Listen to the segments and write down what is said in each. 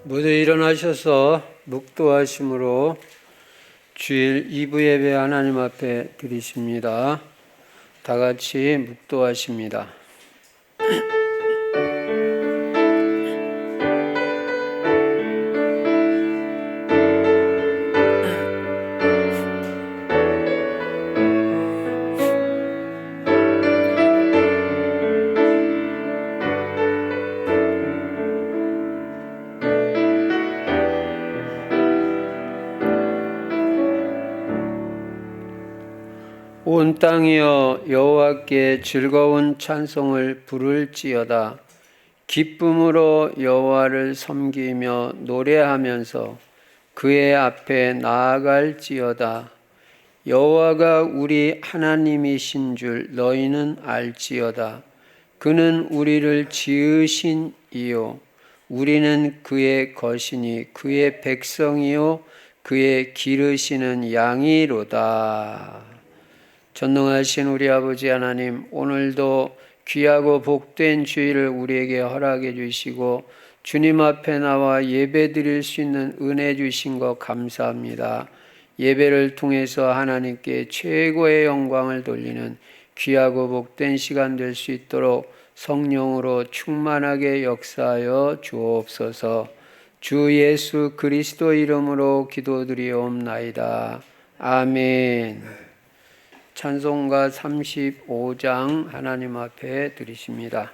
모두 일어나셔서 묵도하심으로 주일 2부 예배 하나님 앞에 드리십니다. 다 같이 묵도하십니다. 온 땅이여 여호와께 즐거운 찬송을 부를지어다. 기쁨으로 여호와를 섬기며 노래하면서 그의 앞에 나아갈지어다. 여호와가 우리 하나님이신 줄 너희는 알지어다. 그는 우리를 지으신 이요 우리는 그의 것이니 그의 백성이요 그의 기르시는 양이로다. 전능하신 우리 아버지 하나님, 오늘도 귀하고 복된 주일을 우리에게 허락해 주시고 주님 앞에 나와 예배 드릴 수 있는 은혜 주신 것 감사합니다. 예배를 통해서 하나님께 최고의 영광을 돌리는 귀하고 복된 시간 될 수 있도록 성령으로 충만하게 역사하여 주옵소서. 주 예수 그리스도 이름으로 기도드리옵나이다. 아멘. 찬송가 35장 하나님 앞에 드리십니다.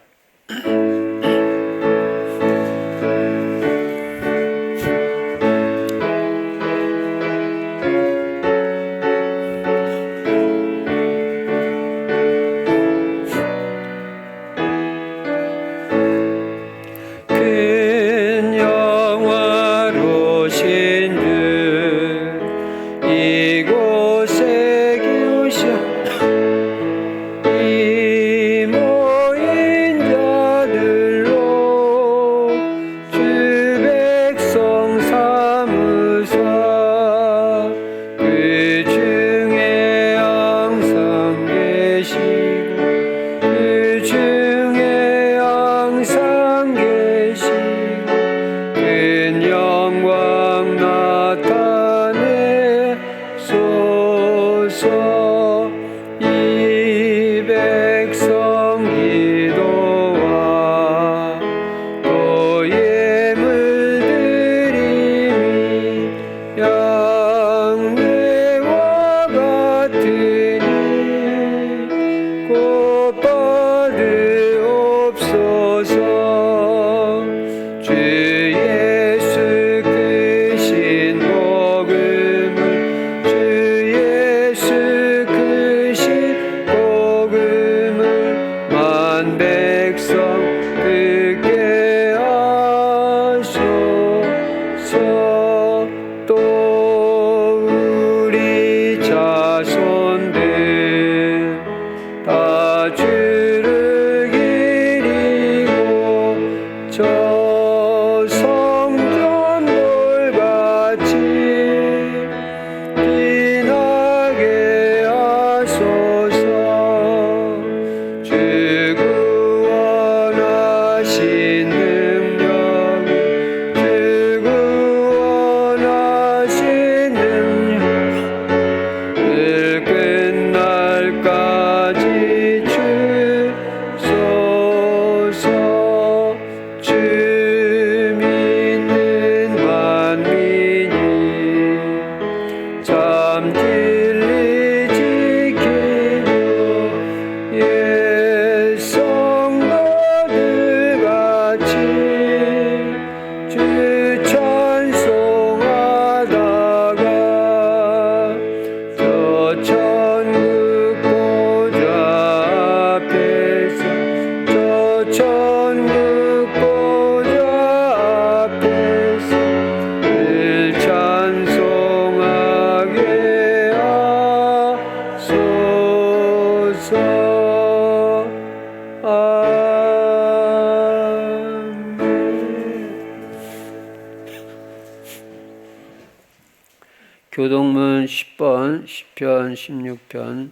교동문 10번, 시편 16편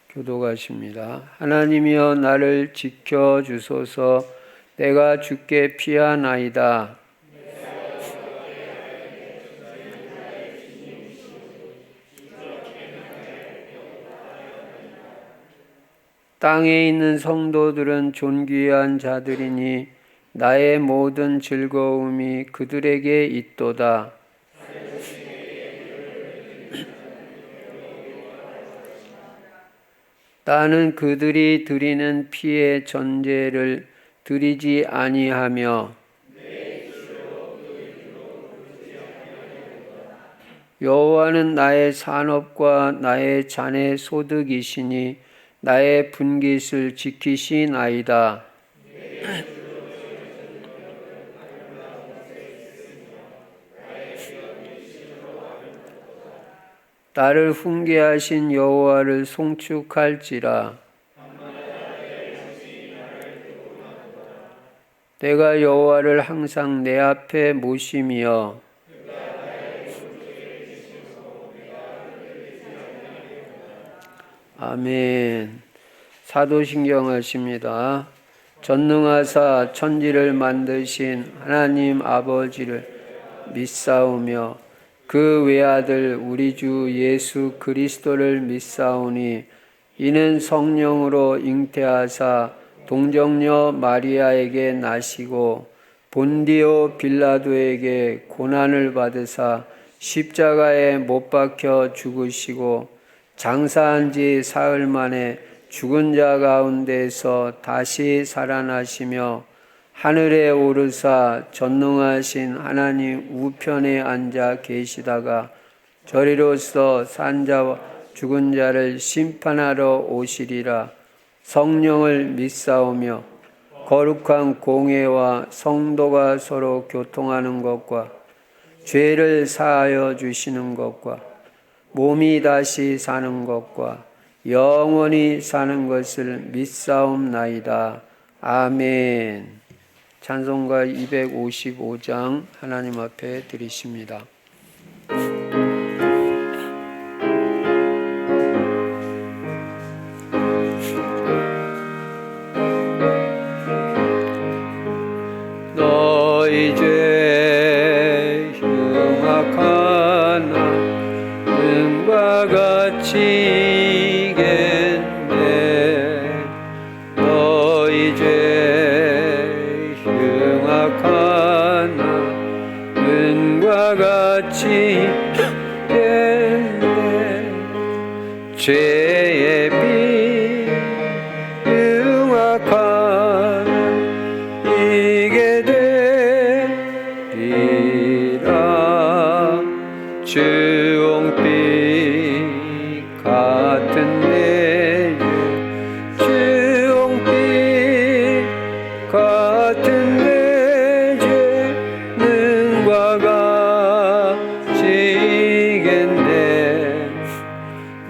교독하십니다. 하나님이여 나를 지켜주소서. 내가 주께 피하나이다. 땅에 있는 성도들은 존귀한 자들이니 나의 모든 즐거움이 그들에게 있도다. 나는 그들이 드리는 피의 전제를 드리지 아니하며 여호와는 나의 산업과 나의 잔의 소득이시니 나의 분깃을 지키시나이다. 나를 훈계하신 여호와를 송축할지라. 내가 여호와를 항상 내 앞에 모시며 아멘. 사도신경 하십니다. 전능하사 천지를 만드신 하나님 아버지를 믿사오며 그 외아들 우리 주 예수 그리스도를 믿사오니 이는 성령으로 잉태하사 동정녀 마리아에게 나시고 본디오 빌라도에게 고난을 받으사 십자가에 못 박혀 죽으시고 장사한 지 사흘 만에 죽은 자 가운데서 다시 살아나시며 하늘에 오르사 전능하신 하나님 우편에 앉아 계시다가 저리로서 산 자와 죽은 자를 심판하러 오시리라. 성령을 믿사오며 거룩한 공회와 성도가 서로 교통하는 것과 죄를 사하여 주시는 것과 몸이 다시 사는 것과 영원히 사는 것을 믿사옵나이다. 아멘. 찬송가 255장 하나님 앞에 드리십니다. 너희 죄 흉악하나 은과 같이 이겠네. 너희 죄 흉악하나 은과 같이 이겠네. 죄의 비 흉악하나 이게 되리라. 주홍빛 같은 내 죄, 주홍빛 같은 내 죄는과 같이겠네.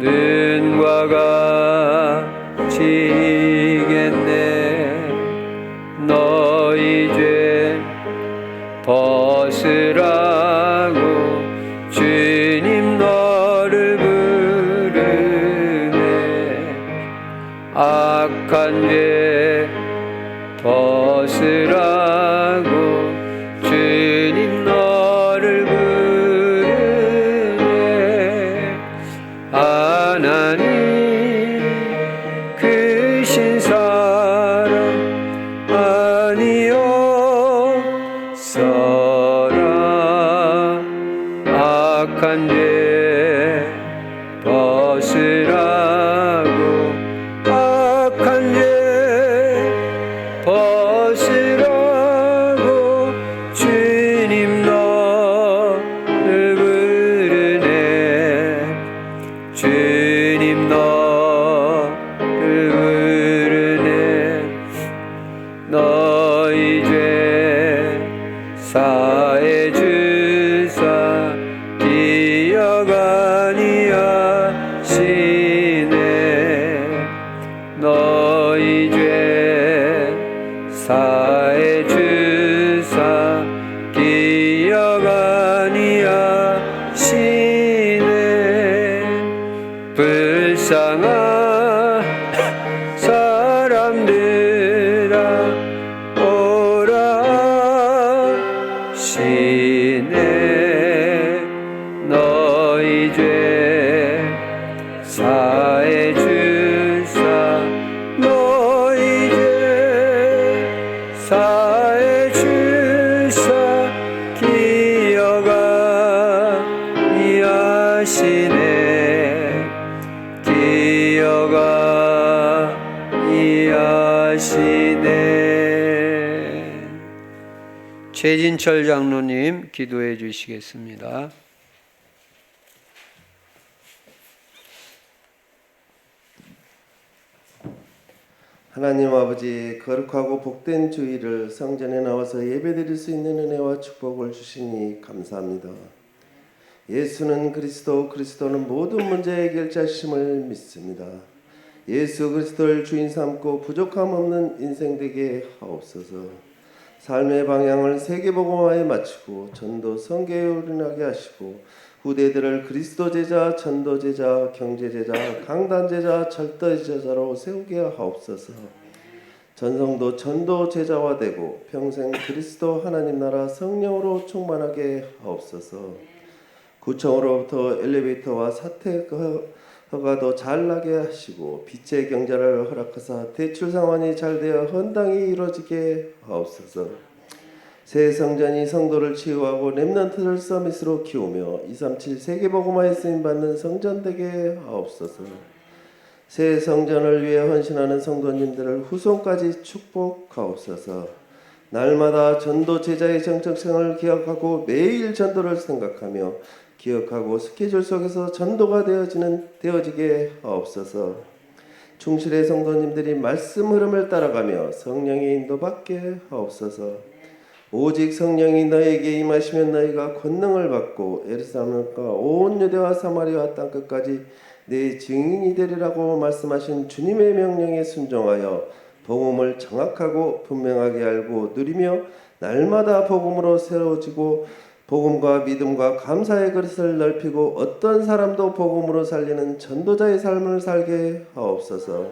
는과 같이겠네. 너희 죄 벗으라고 주님 너를 부르네. 악한 죄 벗으라고 주님 너를 부르네. 하나님 크신 사랑 아니었어라. 악한 죄 벗으라고 악한 죄 벗으라고 주님 너를 부르네. 주님 너를 부르네. 너희 죄 사해 주사 기억 아니하시네. 너희 죄 사해 주사 기억 아니하시네. 불쌍한 사람들아 오라 하시네. 너희 죄 사해 주사 최진철 장로님 기도해 주시겠습니다. 하나님 아버지, 거룩하고 복된 주일을 성전에 나와서 예배드릴 수 있는 은혜와 축복을 주시니 감사합니다. 예수는 그리스도, 그리스도는 모든 문제 해결자심을 믿습니다. 예수 그리스도를 주인 삼고 부족함 없는 인생 되게 하옵소서. 삶의 방향을 세계복음화에 맞추고 전도 선교에 올인하게 하시고 후대들을 그리스도 제자, 전도 제자, 경제 제자, 강단 제자, 절대 제자로 세우게 하옵소서. 전성도 전도 제자화 되고 평생 그리스도 하나님 나라 성령으로 충만하게 하옵소서. 구청으로부터 엘리베이터와 사택 허가도 잘 나게 하시고 빛의 경제를 허락하사 대출 상환이 잘 되어 헌당이 이루어지게 하옵소서. 새 성전이 성도를 치유하고 렘넌트를 서밋으로 키우며 237 세계복음화에 쓰임받는 성전 되게 하옵소서. 새 성전을 위해 헌신하는 성도님들을 후손까지 축복하옵소서. 날마다 전도 제자의 정체성을 기억하고 매일 전도를 생각하며 기억하고 스케줄 속에서 전도가 되어지게 하옵소서. 충실의 성도님들이 말씀 흐름을 따라가며 성령의 인도받게 하옵소서. 오직 성령이 너에게 임하시면 너희가 권능을 받고 예루살렘과 온 유대와 사마리아 땅끝까지 내 증인이 되리라고 말씀하신 주님의 명령에 순종하여 복음을 정확하고 분명하게 알고 누리며 날마다 복음으로 새로워지고 복음과 믿음과 감사의 그릇을 넓히고 어떤 사람도 복음으로 살리는 전도자의 삶을 살게 하옵소서.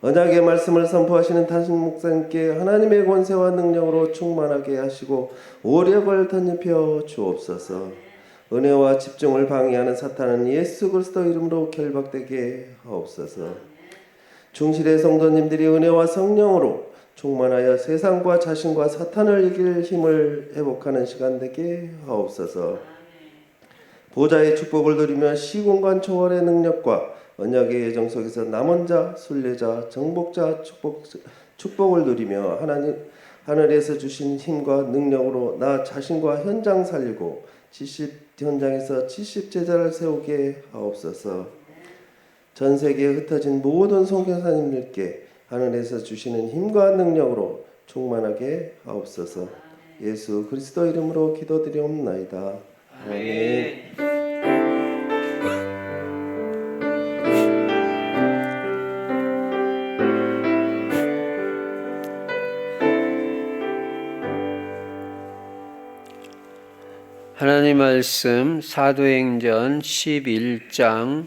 언약의 말씀을 선포하시는 단식 목사님께 하나님의 권세와 능력으로 충만하게 하시고 오력을 덧입혀 주옵소서. 은혜와 집중을 방해하는 사탄은 예수 그리스도 이름으로 결박되게 하옵소서. 충실의 성도님들이 은혜와 성령으로 충만하여 세상과 자신과 사탄을 이길 힘을 회복하는 시간 되게 하옵소서. 보좌의 축복을 누리며 시공간 초월의 능력과 언약의 예정 속에서 남은 자, 순례자, 정복자 축복을 누리며 하늘에서 주신 힘과 능력으로 나 자신과 현장 살리고 70 현장에서 70 제자를 세우게 하옵소서. 전 세계에 흩어진 모든 선교사님들께 하늘에서 주시는 힘과 능력으로 충만하게 하옵소서. 예수 그리스도 이름으로 기도드리옵나이다. 아멘. 하나님 말씀 사도행전 11장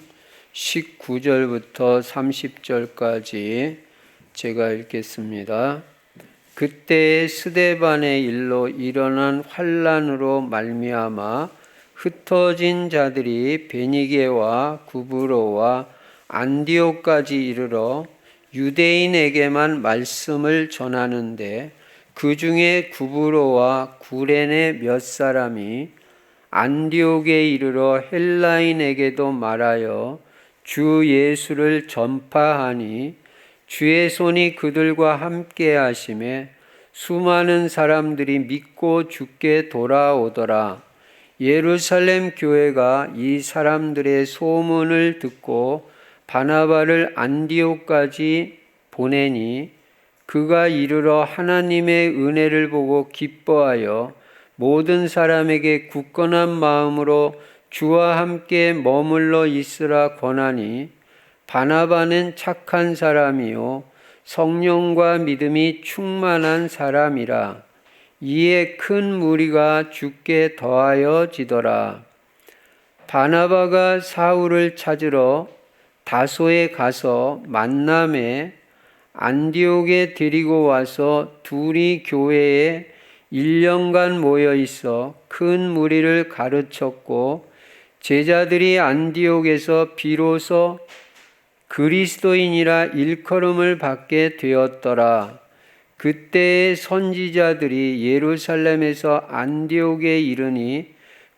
19절부터 30절까지 제가 읽겠습니다. 그때 스데반의 일로 일어난 환난으로 말미암아 흩어진 자들이 베니게와 구브로와 안디옥까지 이르러 유대인에게만 말씀을 전하는데 그 중에 구브로와 구레네 몇 사람이 안디옥에 이르러 헬라인에게도 말하여 주 예수를 전파하니 주의 손이 그들과 함께 하심에 수많은 사람들이 믿고 주께 돌아오더라. 예루살렘 교회가 이 사람들의 소문을 듣고 바나바를 안디옥까지 보내니 그가 이르러 하나님의 은혜를 보고 기뻐하여 모든 사람에게 굳건한 마음으로 주와 함께 머물러 있으라 권하니 바나바는 착한 사람이요 성령과 믿음이 충만한 사람이라. 이에 큰 무리가 주께 더하여지더라. 바나바가 사울을 찾으러 다소에 가서 만남에 안디옥에 데리고 와서 둘이 교회에 1년간 모여 있어 큰 무리를 가르쳤고 제자들이 안디옥에서 비로소 그리스도인이라 일컬음을 받게 되었더라. 그때의 선지자들이 예루살렘에서 안디옥에 이르니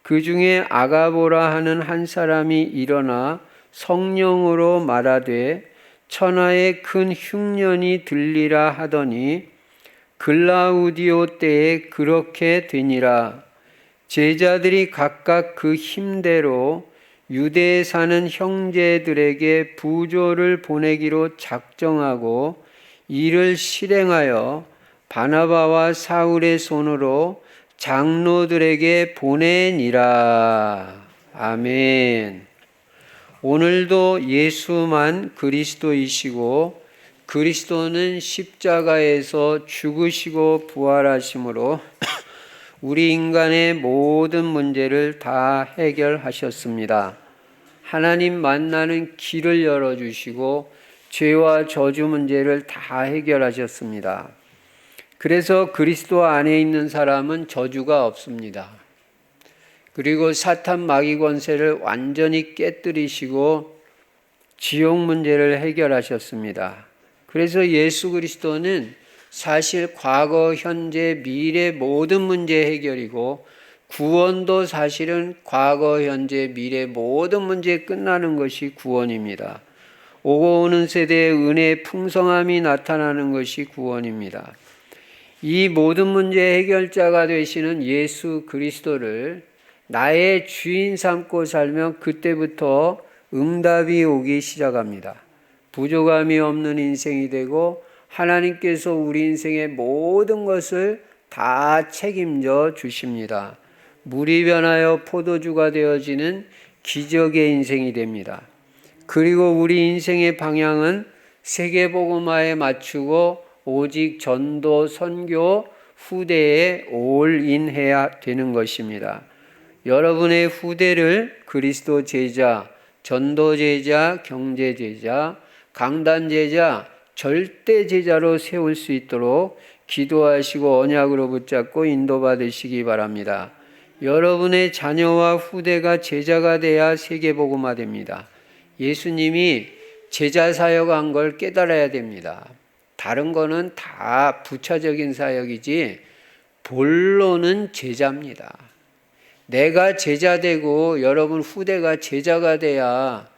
그 중에 아가보라 하는 한 사람이 일어나 성령으로 말하되 천하에 큰 흉년이 들리라 하더니 글라우디오 때에 그렇게 되니라. 제자들이 각각 그 힘대로 유대에 사는 형제들에게 부조를 보내기로 작정하고 이를 실행하여 바나바와 사울의 손으로 장로들에게 보내니라. 아멘. 오늘도 예수만 그리스도이시고 그리스도는 십자가에서 죽으시고 부활하심으로 우리 인간의 모든 문제를 다 해결하셨습니다. 하나님 만나는 길을 열어주시고 죄와 저주 문제를 다 해결하셨습니다. 그래서 그리스도 안에 있는 사람은 저주가 없습니다. 그리고 사탄 마귀 권세를 완전히 깨뜨리시고 지옥 문제를 해결하셨습니다. 그래서 예수 그리스도는 사실 과거, 현재, 미래 모든 문제 해결이고 구원도 사실은 과거, 현재, 미래 모든 문제 끝나는 것이 구원입니다. 오고 오는 세대의 은혜의 풍성함이 나타나는 것이 구원입니다. 이 모든 문제 해결자가 되시는 예수 그리스도를 나의 주인 삼고 살면 그때부터 응답이 오기 시작합니다. 부족함이 없는 인생이 되고 하나님께서 우리 인생의 모든 것을 다 책임져 주십니다. 물이 변하여 포도주가 되어지는 기적의 인생이 됩니다. 그리고 우리 인생의 방향은 세계복음화에 맞추고 오직 전도, 선교, 후대에 올인해야 되는 것입니다. 여러분의 후대를 그리스도 제자, 전도 제자, 경제 제자, 강단 제자, 절대 제자로 세울 수 있도록 기도하시고 언약으로 붙잡고 인도받으시기 바랍니다. 여러분의 자녀와 후대가 제자가 돼야 세계복음화 됩니다. 예수님이 제자 사역한 걸 깨달아야 됩니다. 다른 거는 다 부차적인 사역이지 본론은 제자입니다. 내가 제자 되고 여러분 후대가 제자가 돼야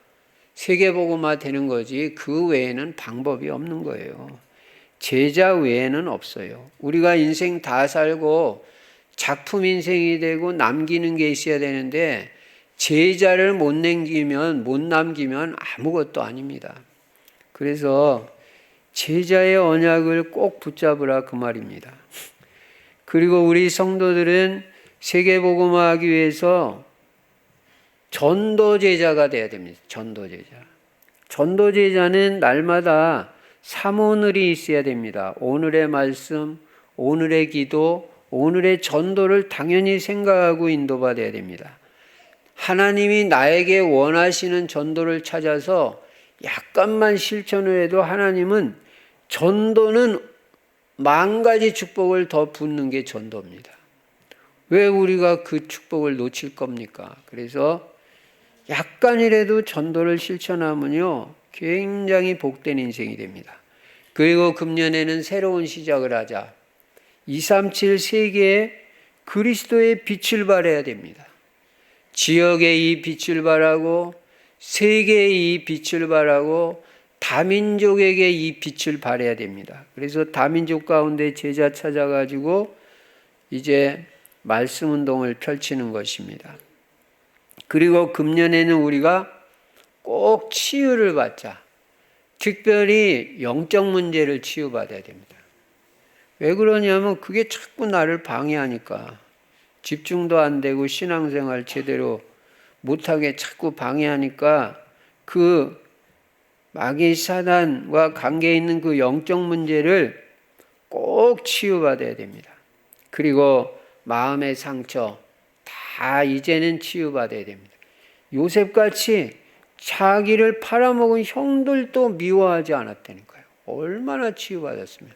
세계복음화 되는 거지 그 외에는 방법이 없는 거예요. 제자 외에는 없어요. 우리가 인생 다 살고 작품 인생이 되고 남기는 게 있어야 되는데 제자를 못 남기면 아무것도 아닙니다. 그래서 제자의 언약을 꼭 붙잡으라 그 말입니다. 그리고 우리 성도들은 세계복음화하기 위해서 전도제자가 돼야 됩니다. 전도제자. 전도제자는 날마다 삼오늘이 있어야 됩니다. 오늘의 말씀, 오늘의 기도, 오늘의 전도를 당연히 생각하고 인도받아야 됩니다. 하나님이 나에게 원하시는 전도를 찾아서 약간만 실천을 해도 하나님은 전도는 10,000가지 축복을 더 붓는 게 전도입니다. 왜 우리가 그 축복을 놓칠 겁니까? 그래서 약간이라도 전도를 실천하면요 굉장히 복된 인생이 됩니다. 그리고 금년에는 새로운 시작을 하자. 237 세계에 그리스도의 빛을 발해야 됩니다. 지역에 이 빛을 발하고 세계에 이 빛을 발하고 다민족에게 이 빛을 발해야 됩니다. 그래서 다민족 가운데 제자 찾아가지고 이제 말씀 운동을 펼치는 것입니다. 그리고 금년에는 우리가 꼭 치유를 받자. 특별히 영적 문제를 치유받아야 됩니다. 왜 그러냐면 그게 자꾸 나를 방해하니까 집중도 안 되고 신앙생활 제대로 못하게 자꾸 방해하니까 그 마귀 사단과 관계 있는 그 영적 문제를 꼭 치유받아야 됩니다. 그리고 마음의 상처 다 이제는 치유받아야 됩니다. 요셉같이 자기를 팔아먹은 형들도 미워하지 않았다니까요. 얼마나 치유받았으면.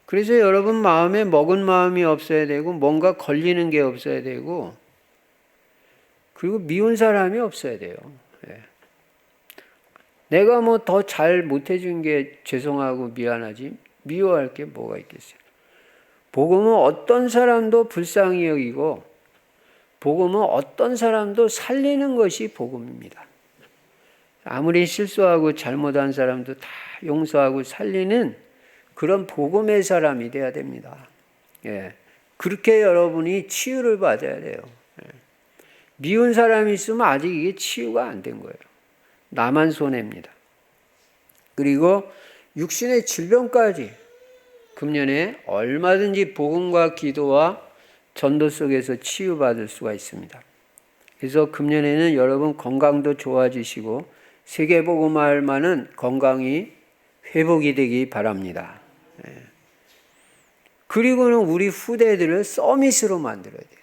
그래서 여러분 마음에 먹은 마음이 없어야 되고 뭔가 걸리는 게 없어야 되고 그리고 미운 사람이 없어야 돼요. 예. 내가 뭐 더 잘 못해준 게 죄송하고 미안하지 미워할 게 뭐가 있겠어요. 복음은 어떤 사람도 불쌍히 여기고 복음은 어떤 사람도 살리는 것이 복음입니다. 아무리 실수하고 잘못한 사람도 다 용서하고 살리는 그런 복음의 사람이 돼야 됩니다. 예. 그렇게 여러분이 치유를 받아야 돼요. 예. 미운 사람이 있으면 아직 이게 치유가 안 된 거예요. 나만 손해입니다. 그리고 육신의 질병까지 금년에 얼마든지 복음과 기도와 전도 속에서 치유받을 수가 있습니다. 그래서 금년에는 여러분 건강도 좋아지시고 세계복음화만은 건강이 회복이 되기 바랍니다. 그리고는 우리 후대들을 서밋으로 만들어야 돼요.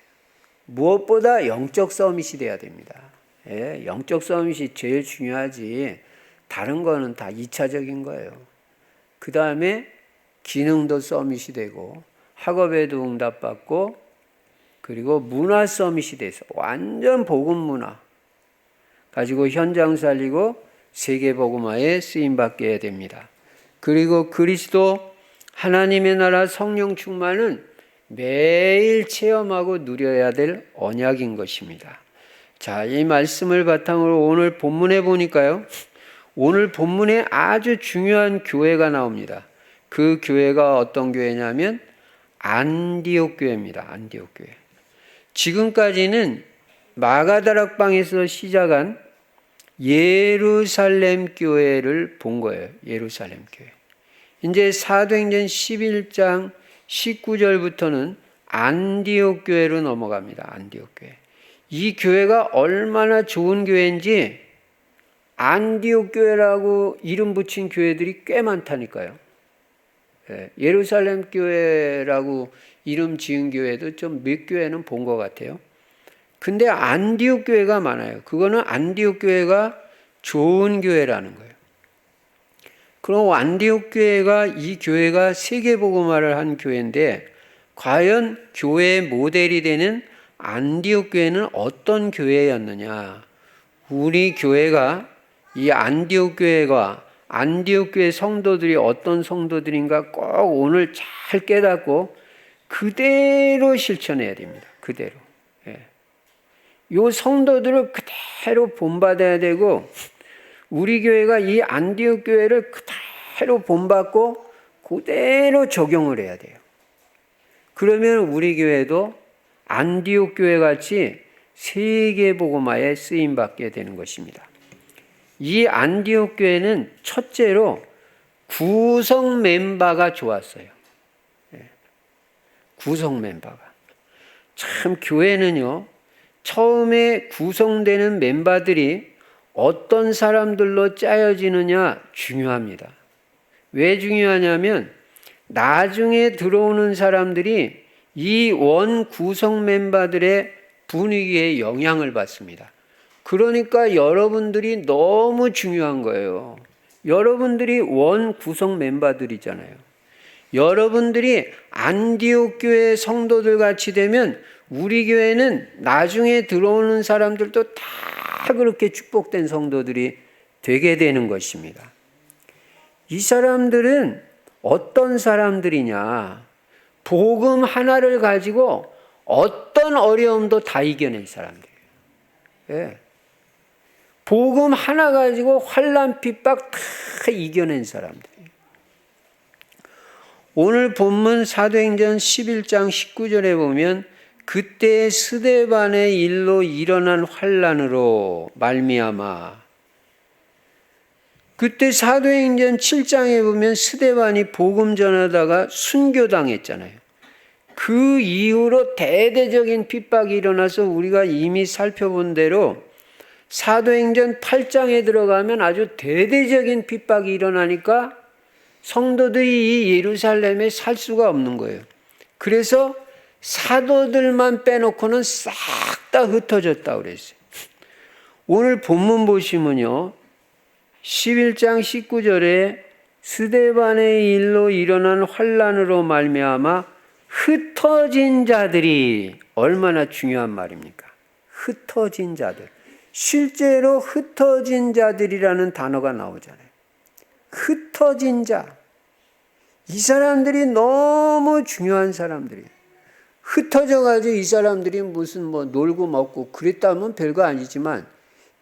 무엇보다 영적 서밋이 돼야 됩니다. 영적 서밋이 제일 중요하지 다른 거는 다 2차적인 거예요. 그 다음에 기능도 서밋이 되고 학업에도 응답받고 그리고 문화 서밋이 돼서 완전 복음 문화 가지고 현장 살리고 세계 복음화에 쓰임받게 해야 됩니다. 그리고 그리스도 하나님의 나라 성령 충만은 매일 체험하고 누려야 될 언약인 것입니다. 자, 이 말씀을 바탕으로 오늘 본문에 보니까요. 오늘 본문에 아주 중요한 교회가 나옵니다. 그 교회가 어떤 교회냐면 안디옥 교회입니다. 안디옥 교회. 지금까지는 마가다락방에서 시작한 예루살렘 교회를 본 거예요. 예루살렘 교회. 이제 사도행전 11장 19절부터는 안디옥 교회로 넘어갑니다. 안디옥 교회. 이 교회가 얼마나 좋은 교회인지 안디옥 교회라고 이름 붙인 교회들이 꽤 많다니까요. 예루살렘 교회라고 이름 지은 교회도 좀 몇 교회는 본 것 같아요. 근데 안디옥 교회가 많아요. 그거는 안디옥 교회가 좋은 교회라는 거예요. 그럼 안디옥 교회가 이 교회가 세계복음화를 한 교회인데 과연 교회의 모델이 되는 안디옥 교회는 어떤 교회였느냐? 우리 교회가 이 안디옥 교회가 안디옥 교회 성도들이 어떤 성도들인가 꼭 오늘 잘 깨닫고 그대로 실천해야 됩니다. 그대로. 이 성도들을 그대로 본받아야 되고 우리 교회가 이 안디옥 교회를 그대로 본받고 그대로 적용을 해야 돼요. 그러면 우리 교회도 안디옥 교회 같이 세계 복음화에 쓰임 받게 되는 것입니다. 이 안디옥 교회는 첫째로 구성 멤버가 좋았어요. 구성 멤버가. 참 교회는요. 처음에 구성되는 멤버들이 어떤 사람들로 짜여지느냐 중요합니다. 왜 중요하냐면 나중에 들어오는 사람들이 이 원 구성 멤버들의 분위기에 영향을 받습니다. 그러니까 여러분들이 너무 중요한 거예요. 여러분들이 원 구성 멤버들이잖아요. 여러분들이 안디옥 교회 성도들 같이 되면 우리 교회는 나중에 들어오는 사람들도 다 그렇게 축복된 성도들이 되게 되는 것입니다. 이 사람들은 어떤 사람들이냐? 복음 하나를 가지고 어떤 어려움도 다 이겨낸 사람들이에요. 예. 복음 하나 가지고 환난 핍박 다 이겨낸 사람들이에요. 오늘 본문 사도행전 11장 19절에 보면 그때 스데반의 일로 일어난 환난으로 말미암아 그때 사도행전 7장에 보면 스데반이 복음 전하다가 순교당했잖아요. 그 이후로 대대적인 핍박이 일어나서 우리가 이미 살펴본 대로 사도행전 8장에 들어가면 아주 대대적인 핍박이 일어나니까 성도들이 이 예루살렘에 살 수가 없는 거예요. 그래서 사도들만 빼놓고는 싹 다 흩어졌다고 그랬어요. 오늘 본문 보시면요. 11장 19절에 스데반의 일로 일어난 환난으로 말미암아 흩어진 자들이 얼마나 중요한 말입니까? 흩어진 자들. 실제로 흩어진 자들이라는 단어가 나오잖아요. 흩어진 자. 이 사람들이 너무 중요한 사람들이에요. 흩어져가지고 이 사람들이 무슨 놀고 먹고 그랬다면 별거 아니지만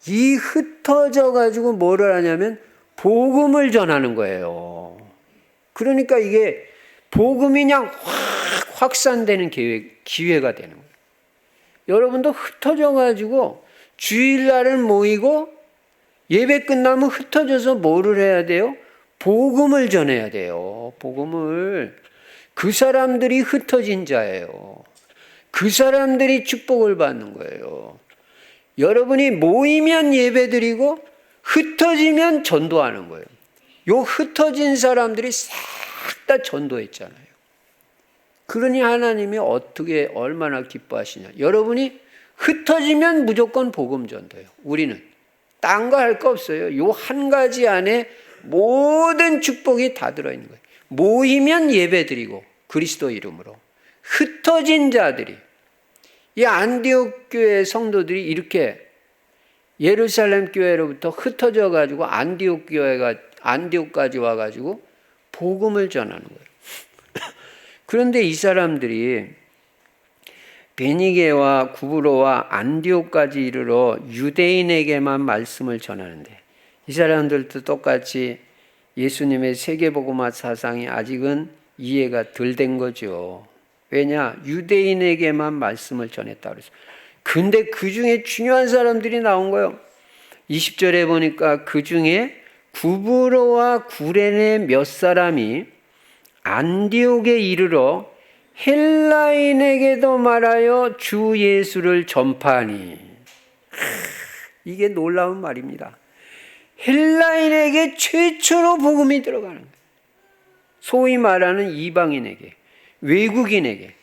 이 흩어져가지고 뭐를 하냐면 복음을 전하는 거예요. 그러니까 이게 복음이 그냥 확 확산되는 기회가 되는 거예요. 여러분도 흩어져 가지고 주일날은 모이고 예배 끝나면 흩어져서 뭐를 해야 돼요? 복음을 전해야 돼요. 복음을. 그 사람들이 흩어진 자예요. 그 사람들이 축복을 받는 거예요. 여러분이 모이면 예배드리고 흩어지면 전도하는 거예요. 요 흩어진 사람들이 싹 다 전도했잖아요. 그러니 하나님이 어떻게 얼마나 기뻐하시냐. 여러분이 흩어지면 무조건 복음 전도예요. 우리는 딴 거 할 거 없어요. 요 한 가지 안에 모든 축복이 다 들어있는 거예요. 모이면 예배드리고 그리스도 이름으로. 흩어진 자들이, 이 안디옥 교회 성도들이 이렇게 예루살렘 교회로부터 흩어져 가지고 안디옥까지 와 가지고 복음을 전하는 거예요. 그런데 이 사람들이 베니게와 구브로와 안디옥까지 이르러 유대인에게만 말씀을 전하는데, 이 사람들도 똑같이 예수님의 세계복음화 사상이 아직은 이해가 덜 된 거죠. 왜냐? 유대인에게만 말씀을 전했다고 그랬어요. 근데 그 중에 중요한 사람들이 나온 거예요. 20절에 보니까 그 중에 구브로와 구레네 몇 사람이 안디옥에 이르러 헬라인에게도 말하여 주 예수를 전파하니. 이게 놀라운 말입니다. 헬라인에게 최초로 복음이 들어가는 거예요. 소위 말하는 이방인에게, 외국인에게.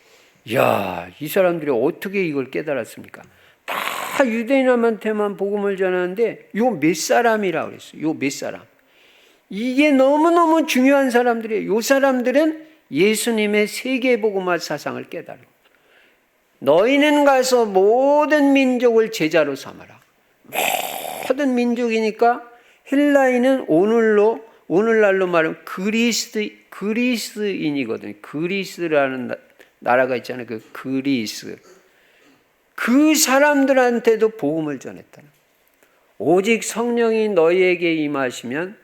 이야, 이 사람들이 어떻게 이걸 깨달았습니까? 다 유대인한테만 복음을 전하는데 요 몇 사람이라고 그랬어요. 요 몇 사람. 이게 너무너무 중요한 사람들이에요. 요 사람들은 예수님의 세계복음화 사상을 깨달은 거예요. 너희는 가서 모든 민족을 제자로 삼아라. 모든 민족이니까 헬라인은 오늘날로 말하면 그리스인이거든요. 그리스라는 나라가 있잖아요. 그 그리스. 그 사람들한테도 복음을 전했다는. 오직 성령이 너희에게 임하시면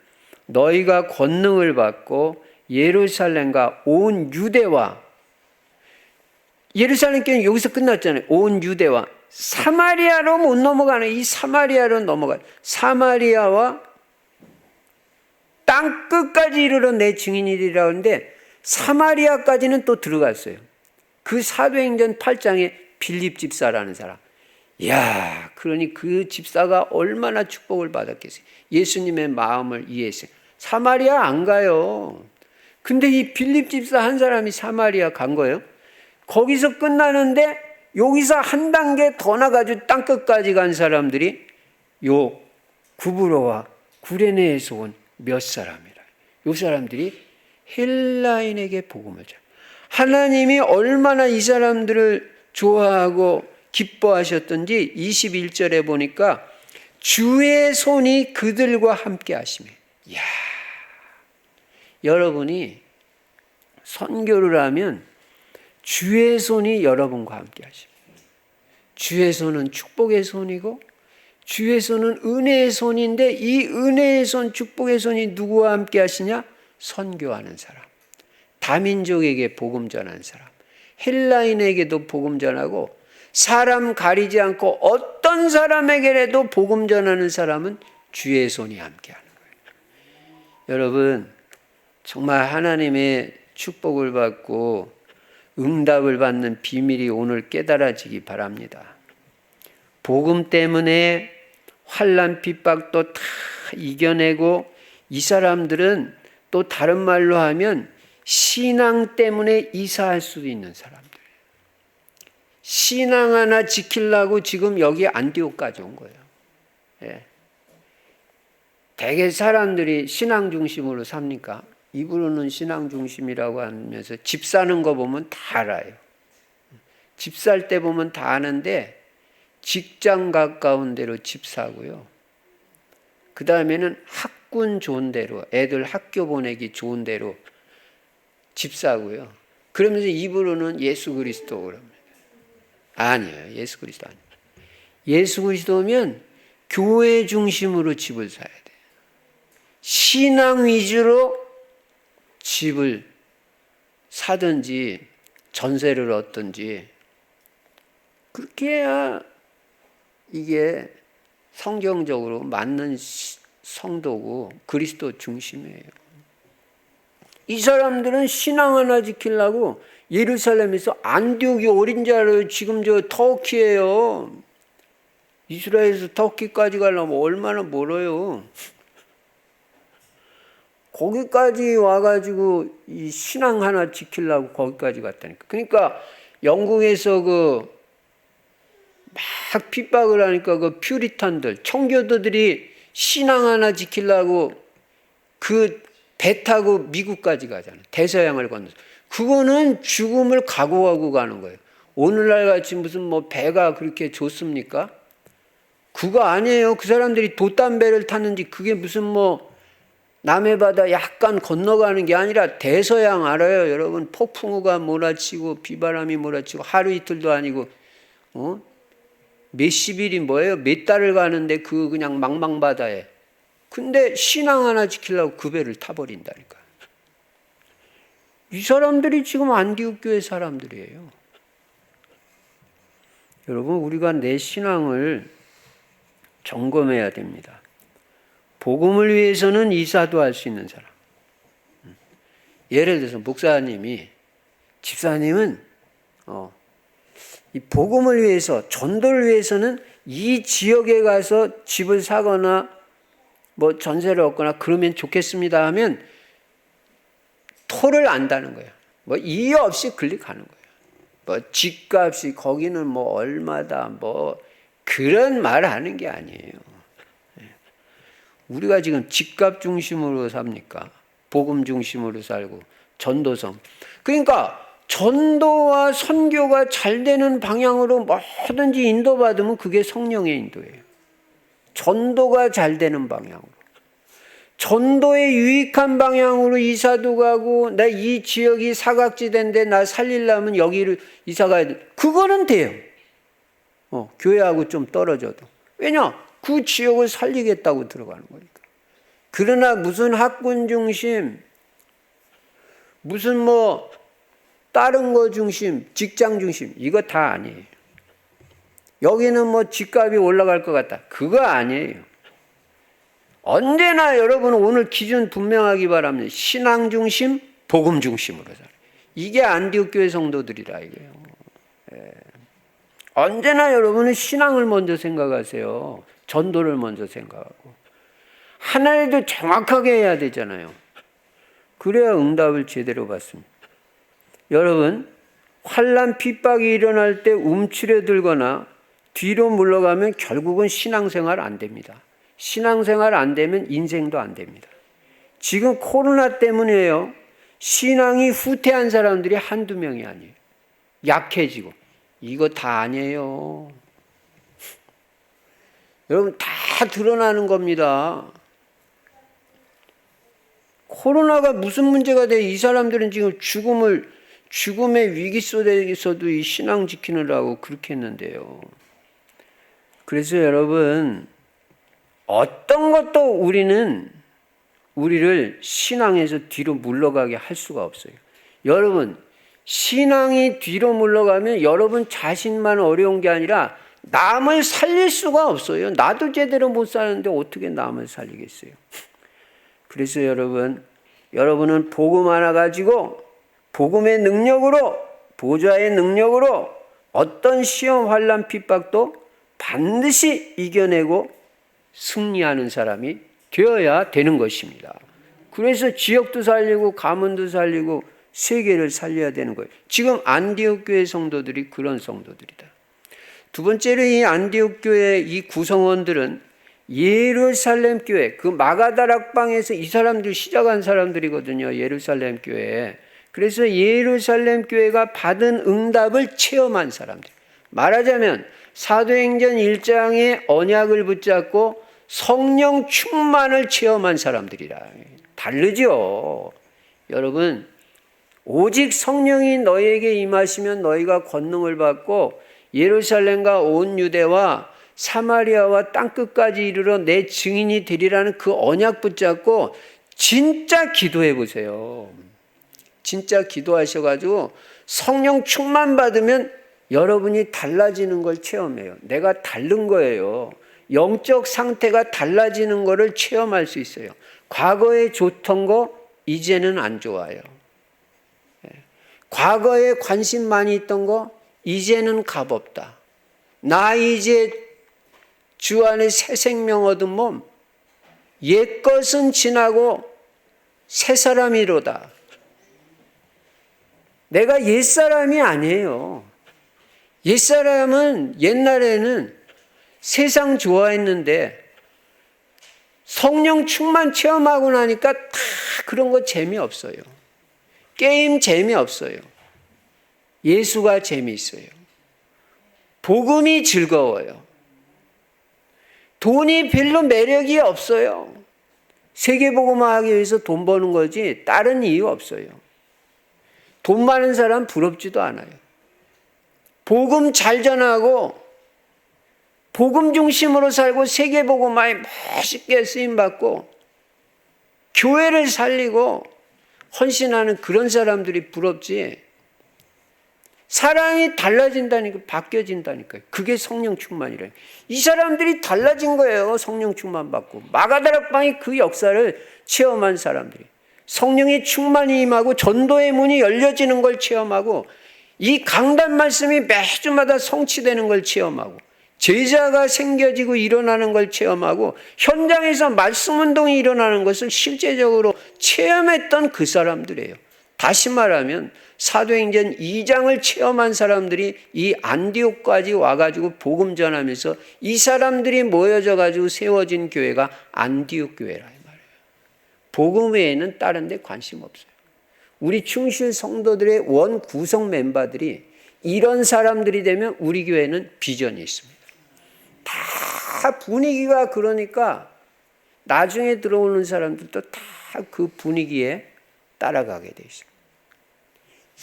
너희가 권능을 받고 예루살렘과 온 유대와, 예루살렘 교회는 여기서 끝났잖아요. 온 유대와 사마리아로 못 넘어가는, 이 사마리아로 넘어가, 사마리아와 땅 끝까지 이르러 내 증인이리라 하는데 사마리아까지는 또 들어갔어요. 그 사도행전 8장에 빌립 집사라는 사람. 이야, 그러니 그 집사가 얼마나 축복을 받았겠어요. 예수님의 마음을 이해했어요. 사마리아 안 가요. 근데 이 빌립 집사 한 사람이 사마리아 간 거예요. 거기서 끝나는데 여기서 한 단계 더 나가지고 땅끝까지 간 사람들이 요 구브로와 구레네에서 온 몇 사람이라. 요 사람들이 헬라인에게 복음을 전해요. 하나님이 얼마나 이 사람들을 좋아하고 기뻐하셨던지 21절에 보니까 주의 손이 그들과 함께 하시며. 이야, 여러분이 선교를 하면 주의 손이 여러분과 함께 하십니다. 주의 손은 축복의 손이고 주의 손은 은혜의 손인데, 이 은혜의 손, 축복의 손이 누구와 함께 하시냐? 선교하는 사람, 다민족에게 복음 전하는 사람, 헬라인에게도 복음 전하고 사람 가리지 않고 어떤 사람에게라도 복음 전하는 사람은 주의 손이 함께 하는 거예요. 여러분, 정말 하나님의 축복을 받고 응답을 받는 비밀이 오늘 깨달아지기 바랍니다. 복음 때문에 환난 핍박도 다 이겨내고, 이 사람들은 또 다른 말로 하면 신앙 때문에 이사할 수도 있는 사람들. 신앙 하나 지키려고 지금 여기 안디옥까지 온 거예요. 예. 대개 사람들이 신앙 중심으로 삽니까? 입으로는 신앙 중심이라고 하면서 집 사는 거 보면 다 알아요. 집 살 때 보면 다 아는데 직장 가까운 데로 집 사고요. 그 다음에는 학군 좋은 데로, 애들 학교 보내기 좋은 데로 집 사고요. 그러면서 입으로는 예수 그리스도 그럽니다. 아니에요. 예수 그리스도 아니에요. 예수 그리스도면 교회 중심으로 집을 사야 돼요. 신앙 위주로 집을 사든지 전세를 얻든지 그렇게 해야 이게 성경적으로 맞는 성도고 그리스도 중심이에요. 이 사람들은 신앙 하나 지키려고 예루살렘에서 안디옥이 어린 자를 지금 저 터키예요. 이스라엘에서 터키까지 가려면 얼마나 멀어요. 거기까지 와가지고 이 신앙 하나 지키려고 거기까지 갔다니까. 그러니까 영국에서 막 핍박을 하니까 그 퓨리탄들, 청교도들이 신앙 하나 지키려고 그 배 타고 미국까지 가잖아요. 대서양을 건너서. 그거는 죽음을 각오하고 가는 거예요. 오늘날 같이 무슨 뭐 배가 그렇게 좋습니까? 그거 아니에요. 그 사람들이 돛담배를 탔는지 그게 무슨 뭐 남해 바다 약간 건너가는 게 아니라 대서양 알아요, 여러분? 폭풍우가 몰아치고 비바람이 몰아치고 하루 이틀도 아니고 몇십 일이 뭐예요? 몇 달을 가는데 그 그냥 망망바다에. 근데 신앙 하나 지키려고 그 배를 타버린다니까. 이 사람들이 지금 안디옥 교회 사람들이에요. 여러분, 우리가 내 신앙을 점검해야 됩니다. 복음을 위해서는 이사도 할 수 있는 사람. 예를 들어서 목사님이, 집사님은 이 복음을 위해서, 전도를 위해서는 이 지역에 가서 집을 사거나 뭐 전세를 얻거나 그러면 좋겠습니다 하면 토를 안다는 거예요. 뭐 이유 없이 클릭하는 거예요. 뭐 집값이 거기는 뭐 얼마다 뭐 그런 말 하는 게 아니에요. 우리가 지금 집값 중심으로 삽니까? 복음 중심으로 살고 전도성. 그러니까 전도와 선교가 잘 되는 방향으로 뭐든지 인도받으면 그게 성령의 인도예요. 전도가 잘 되는 방향으로. 전도에 유익한 방향으로 이사도 가고 나 이 지역이 사각지대인데 나 살리려면 여기를 이사 가야 돼. 그거는 돼요. 교회하고 좀 떨어져도. 왜냐? 그 지역을 살리겠다고 들어가는 거니까. 그러나 무슨 학군 중심, 무슨 뭐 다른 거 중심, 직장 중심 이거 다 아니에요. 여기는 뭐 집값이 올라갈 것 같다. 그거 아니에요. 언제나 여러분은 오늘 기준 분명하기 바랍니다. 신앙 중심, 복음 중심으로 살아요. 이게 안디옥 교회 성도들이라 이거예요. 언제나 여러분은 신앙을 먼저 생각하세요. 전도를 먼저 생각하고. 하나라도 정확하게 해야 되잖아요. 그래야 응답을 제대로 받습니다. 여러분, 환난 핍박이 일어날 때 움츠려들거나 뒤로 물러가면 결국은 신앙생활 안 됩니다. 신앙생활 안 되면 인생도 안 됩니다. 지금 코로나 때문에요. 신앙이 후퇴한 사람들이 한두 명이 아니에요. 약해지고. 이거 다 아니에요. 여러분 다 드러나는 겁니다. 코로나가 무슨 문제가 돼? 이 사람들은 지금 죽음의 위기 속에서도 이 신앙 지키느라고 그렇게 했는데요. 그래서 여러분 어떤 것도 우리를 신앙에서 뒤로 물러가게 할 수가 없어요. 여러분 신앙이 뒤로 물러가면 여러분 자신만 어려운 게 아니라 남을 살릴 수가 없어요. 나도 제대로 못 사는데 어떻게 남을 살리겠어요? 그래서 여러분은 복음 하나 가지고 복음의 능력으로, 보좌의 능력으로 어떤 시험, 환난, 핍박도 반드시 이겨내고 승리하는 사람이 되어야 되는 것입니다. 그래서 지역도 살리고 가문도 살리고 세계를 살려야 되는 거예요. 지금 안디옥 교회 성도들이 그런 성도들이다. 두 번째로 이 안디옥 교회 이 구성원들은 예루살렘 교회, 그 마가다락방에서 이 사람들 시작한 사람들이거든요. 예루살렘 교회. 그래서 예루살렘 교회가 받은 응답을 체험한 사람들. 말하자면 사도행전 1장의 언약을 붙잡고 성령 충만을 체험한 사람들이라. 다르죠. 여러분, 오직 성령이 너희에게 임하시면 너희가 권능을 받고 예루살렘과 온 유대와 사마리아와 땅끝까지 이르러 내 증인이 되리라는 그 언약 붙잡고 진짜 기도해 보세요. 진짜 기도하셔가지고 성령 충만 받으면 여러분이 달라지는 걸 체험해요. 내가 다른 거예요. 영적 상태가 달라지는 거를 체험할 수 있어요. 과거에 좋던 거 이제는 안 좋아요. 과거에 관심 많이 있던 거 이제는 값없다. 나 이제 주 안에 새 생명 얻은 몸, 옛것은 지나고 새 사람이로다. 내가 옛사람이 아니에요. 옛사람은 옛날에는 세상 좋아했는데 성령 충만 체험하고 나니까 다 그런 거 재미없어요. 게임 재미없어요. 예수가 재미있어요. 복음이 즐거워요. 돈이 별로 매력이 없어요. 세계복음화 하기 위해서 돈 버는 거지 다른 이유 없어요. 돈 많은 사람 부럽지도 않아요. 복음 잘 전하고 복음 중심으로 살고 세계복음화에 멋있게 쓰임받고 교회를 살리고 헌신하는 그런 사람들이 부럽지, 사람이 달라진다니까, 바뀌어진다니까요. 그게 성령 충만이래요. 이 사람들이 달라진 거예요. 성령 충만 받고. 마가다락방이 그 역사를 체험한 사람들이. 성령의 충만이 임하고 전도의 문이 열려지는 걸 체험하고, 이 강단 말씀이 매주마다 성취되는 걸 체험하고, 제자가 생겨지고 일어나는 걸 체험하고, 현장에서 말씀 운동이 일어나는 것을 실제적으로 체험했던 그 사람들이에요. 다시 말하면 사도행전 2장을 체험한 사람들이 이 안디옥까지 와가지고 복음 전하면서 이 사람들이 모여져가지고 세워진 교회가 안디옥 교회라 이 말이에요. 복음 외에는 다른 데 관심 없어요. 우리 충실 성도들의 원 구성 멤버들이 이런 사람들이 되면 우리 교회는 비전이 있습니다. 다 분위기가 그러니까 나중에 들어오는 사람들도 다 그 분위기에 따라가게 돼 있습니다.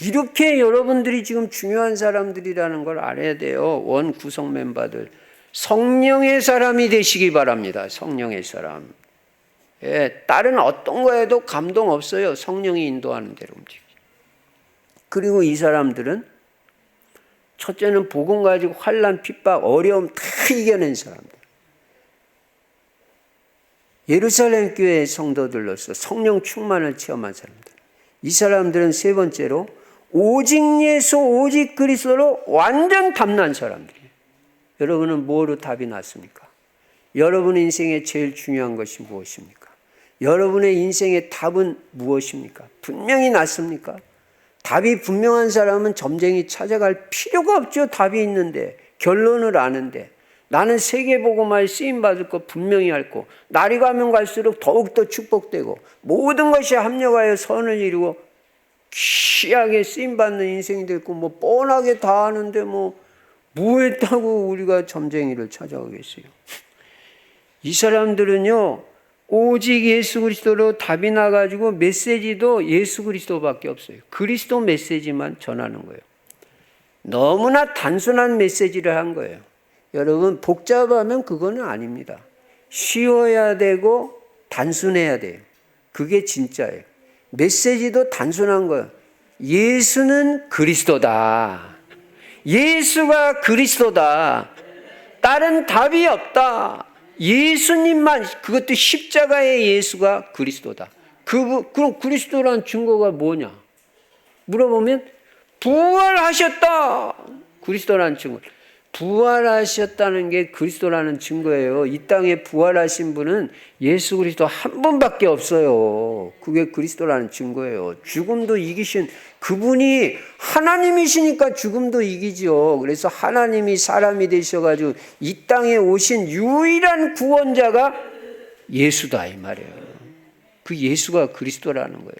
이렇게 여러분들이 지금 중요한 사람들이라는 걸 알아야 돼요. 원 구성 멤버들. 성령의 사람이 되시기 바랍니다. 성령의 사람. 예, 다른 어떤 거에도 감동 없어요. 성령이 인도하는 대로 움직이죠. 그리고 이 사람들은 첫째는 복음 가지고 환난, 핍박, 어려움 다 이겨낸 사람들. 예루살렘 교회의 성도들로서 성령 충만을 체험한 사람들. 이 사람들은 세 번째로 오직 예수, 오직 그리스도로 완전 답난 사람들이에요. 여러분은 뭐로 답이 났습니까? 여러분의 인생에 제일 중요한 것이 무엇입니까? 여러분의 인생의 답은 무엇입니까? 분명히 났습니까? 답이 분명한 사람은 점쟁이 찾아갈 필요가 없죠. 답이 있는데, 결론을 아는데. 나는 세계복음화에 쓰임받을 거 분명히 앓고, 날이 가면 갈수록 더욱더 축복되고, 모든 것이 합력하여 선을 이루고 귀하게 쓰임받는 인생이 됐고, 뭐 뻔하게 다 아는데 뭐 했다고 우리가 점쟁이를 찾아가겠어요. 이 사람들은요, 오직 예수 그리스도로 답이 나가지고 메시지도 예수 그리스도밖에 없어요. 그리스도 메시지만 전하는 거예요. 너무나 단순한 메시지를 한 거예요. 여러분, 복잡하면 그거는 아닙니다. 쉬워야 되고 단순해야 돼요. 그게 진짜예요. 메시지도 단순한 거예요. 예수는 그리스도다. 예수가 그리스도다. 다른 답이 없다. 예수님만, 그것도 십자가의 예수가 그리스도다. 그럼 그리스도란 증거가 뭐냐? 물어보면 부활하셨다. 그리스도라는 증거. 부활하셨다는 게 그리스도라는 증거예요. 이 땅에 부활하신 분은 예수 그리스도 한 분밖에 없어요. 그게 그리스도라는 증거예요. 죽음도 이기신 그분이 하나님이시니까 죽음도 이기죠. 그래서 하나님이 사람이 되셔가지고 이 땅에 오신 유일한 구원자가 예수다 이 말이에요. 그 예수가 그리스도라는 거예요.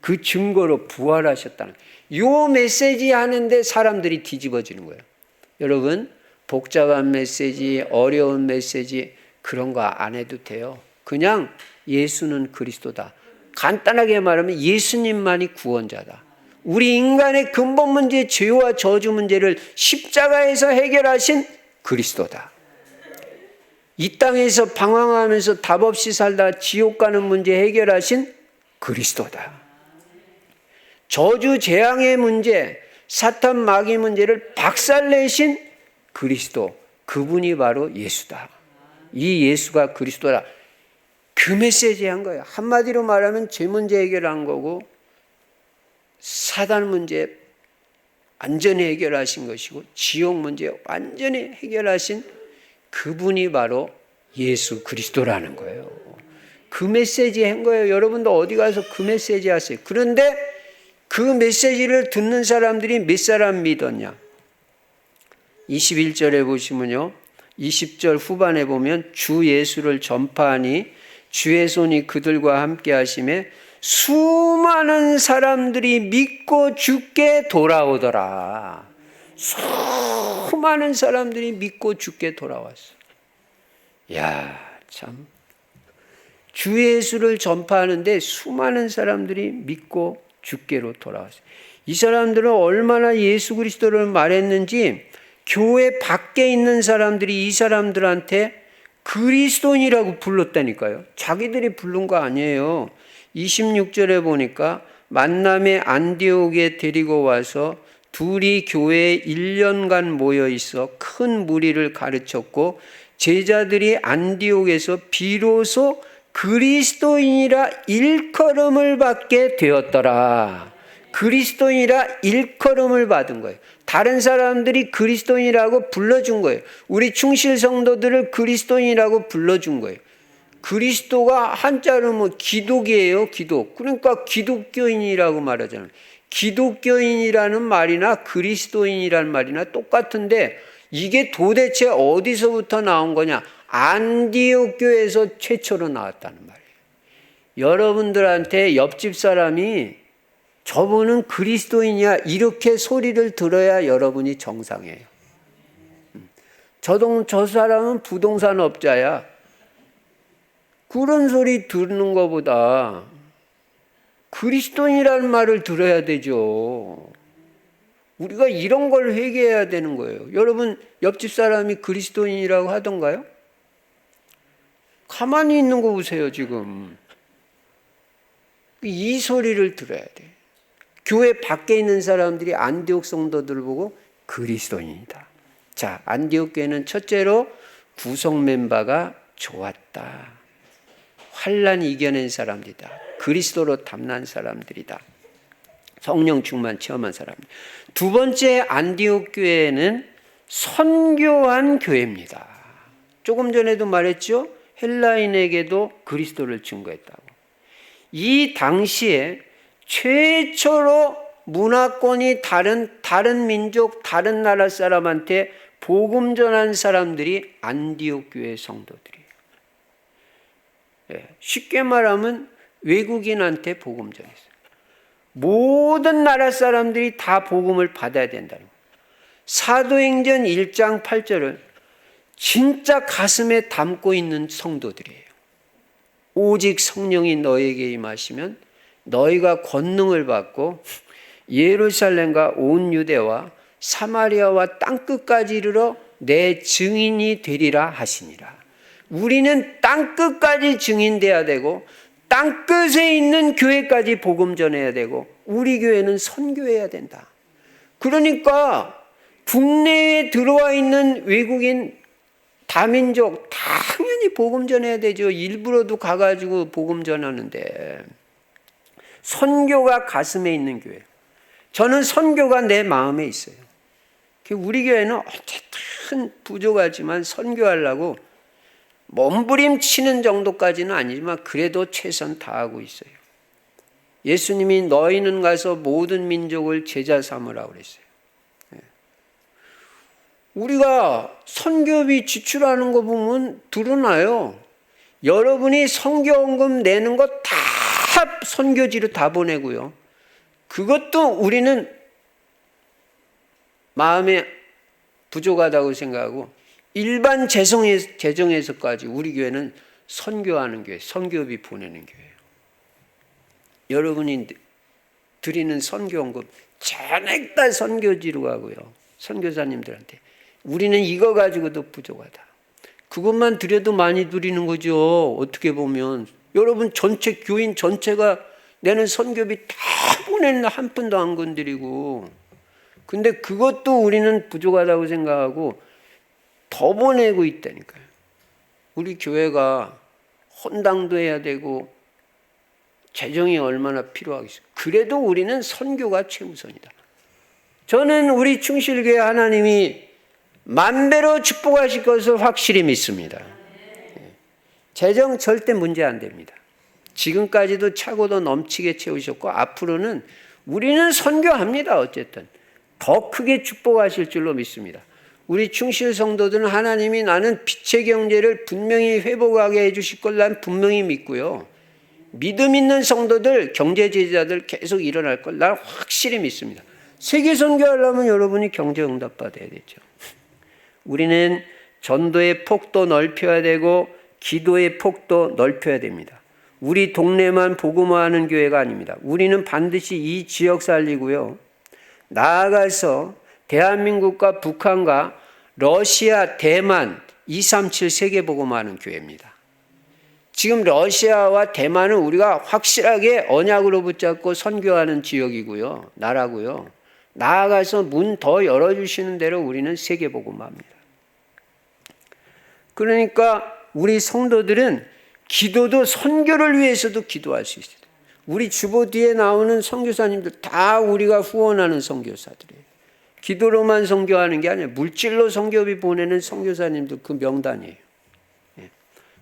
그 증거로 부활하셨다는 거예요. 요 메시지 하는데 사람들이 뒤집어지는 거예요. 여러분, 복잡한 메시지, 어려운 메시지 그런 거 안 해도 돼요. 그냥 예수는 그리스도다. 간단하게 말하면 예수님만이 구원자다. 우리 인간의 근본 문제, 죄와 저주 문제를 십자가에서 해결하신 그리스도다. 이 땅에서 방황하면서 답 없이 살다 지옥 가는 문제 해결하신 그리스도다. 저주 재앙의 문제, 사탄 마귀 문제를 박살내신 그리스도, 그분이 바로 예수다. 이 예수가 그리스도다. 그 메시지 한 거예요. 한마디로 말하면 죄 문제 해결한 거고 사단 문제 완전히 해결하신 것이고 지옥 문제 완전히 해결하신 그분이 바로 예수 그리스도라는 거예요. 그 메시지 한 거예요. 여러분도 어디 가서 그 메시지 하세요. 그런데 그 메시지를 듣는 사람들이 몇 사람 믿었냐? 21절에 보시면요. 20절 후반에 보면 주 예수를 전파하니 주의 손이 그들과 함께 하심에 수많은 사람들이 믿고 주께 돌아오더라. 수많은 사람들이 믿고 주께 돌아왔어. 야, 참. 주 예수를 전파하는데 수많은 사람들이 믿고 주께로 돌아왔어요. 이 사람들은 얼마나 예수 그리스도를 말했는지 교회 밖에 있는 사람들이 이 사람들한테 그리스도인이라고 불렀다니까요. 자기들이 부른 거 아니에요. 26절에 보니까 만남의 안디옥에 데리고 와서 둘이 교회에 1년간 모여 있어 큰 무리를 가르쳤고 제자들이 안디옥에서 비로소 그리스도인이라 일컬음을 받게 되었더라. 그리스도인이라 일컬음을 받은 거예요. 다른 사람들이 그리스도인이라고 불러준 거예요. 우리 충실 성도들을 그리스도인이라고 불러준 거예요. 그리스도가 한자로 뭐 기독이에요, 기독. 그러니까 기독교인이라고 말하잖아요. 기독교인이라는 말이나 그리스도인이라는 말이나 똑같은데 이게 도대체 어디서부터 나온 거냐? 안디옥 교회에서 최초로 나왔다는 말이에요. 여러분들한테 옆집 사람이 저분은 그리스도인이야 이렇게 소리를 들어야 여러분이 정상이에요. 저 사람은 부동산 업자야. 그런 소리 듣는 것보다 그리스도인이라는 말을 들어야 되죠. 우리가 이런 걸 회개해야 되는 거예요. 여러분 옆집 사람이 그리스도인이라고 하던가요? 가만히 있는 거 보세요 지금. 이 소리를 들어야 돼. 교회 밖에 있는 사람들이 안디옥 성도들을 보고 그리스도인이다. 자, 안디옥 교회는 첫째로 구성 멤버가 좋았다. 환난 이겨낸 사람들이다. 그리스도로 담난 사람들이다. 성령 충만 체험한 사람들. 두 번째 안디옥 교회는 선교한 교회입니다. 조금 전에도 말했죠. 헬라인에게도 그리스도를 증거했다고. 이 당시에 최초로 문화권이 다른 민족, 다른 나라 사람한테 복음 전한 사람들이 안디옥 교회 성도들이에요. 쉽게 말하면 외국인한테 복음 전했어요. 모든 나라 사람들이 다 복음을 받아야 된다는 거예요. 사도행전 1장 8절을 진짜 가슴에 담고 있는 성도들이에요. 오직 성령이 너에게 임하시면 너희가 권능을 받고 예루살렘과 온 유대와 사마리아와 땅끝까지 이르러 내 증인이 되리라 하시니라. 우리는 땅끝까지 증인돼야 되고 땅끝에 있는 교회까지 복음 전해야 되고 우리 교회는 선교해야 된다. 그러니까 국내에 들어와 있는 외국인 다민족 당연히 복음 전해야 되죠. 일부러도 가가지고 복음 전하는데 선교가 가슴에 있는 교회. 저는 선교가 내 마음에 있어요. 우리 교회는 어쨌든 부족하지만 선교하려고 몸부림치는 정도까지는 아니지만 그래도 최선 다하고 있어요. 예수님이 너희는 가서 모든 민족을 제자 삼으라고 그랬어요. 우리가 선교비 지출하는 거 보면 드러나요. 여러분이 선교원금 내는 거 다 선교지로 다 보내고요. 그것도 우리는 마음에 부족하다고 생각하고 일반 재정에서까지 우리 교회는 선교하는 교회, 선교비 보내는 교회예요. 여러분이 드리는 선교원금 전액 다 선교지로 가고요. 선교사님들한테. 우리는 이거 가지고도 부족하다. 그것만 드려도 많이 드리는 거죠. 어떻게 보면. 여러분 전체 교인 전체가 내는 선교비 다 보냈는데 한 푼도 안 건드리고. 근데 그것도 우리는 부족하다고 생각하고 더 보내고 있다니까요. 우리 교회가 헌당도 해야 되고 재정이 얼마나 필요하겠어요. 그래도 우리는 선교가 최우선이다. 저는 우리 충실교회 하나님이 만배로 축복하실 것을 확실히 믿습니다. 재정 절대 문제 안 됩니다. 지금까지도 차고도 넘치게 채우셨고 앞으로는 우리는 선교합니다. 어쨌든 더 크게 축복하실 줄로 믿습니다. 우리 충실 성도들은 하나님이 나는 빛의 경제를 분명히 회복하게 해주실 걸 난 분명히 믿고요. 믿음 있는 성도들, 경제 제자들 계속 일어날 걸 난 확실히 믿습니다. 세계 선교하려면 여러분이 경제 응답 받아야 되죠. 우리는 전도의 폭도 넓혀야 되고 기도의 폭도 넓혀야 됩니다. 우리 동네만 복음화하는 교회가 아닙니다. 우리는 반드시 이 지역 살리고요. 나아가서 대한민국과 북한과 러시아, 대만, 237 세계 복음화하는 교회입니다. 지금 러시아와 대만은 우리가 확실하게 언약으로 붙잡고 선교하는 지역이고요. 나라고요. 나아가서 문 더 열어주시는 대로 우리는 세계 복음화합니다. 그러니까 우리 성도들은 기도도 선교를 위해서도 기도할 수 있어요. 우리 주보 뒤에 나오는 선교사님들 다 우리가 후원하는 선교사들이에요. 기도로만 선교하는 게 아니에요. 물질로 선교비 보내는 선교사님들 그 명단이에요.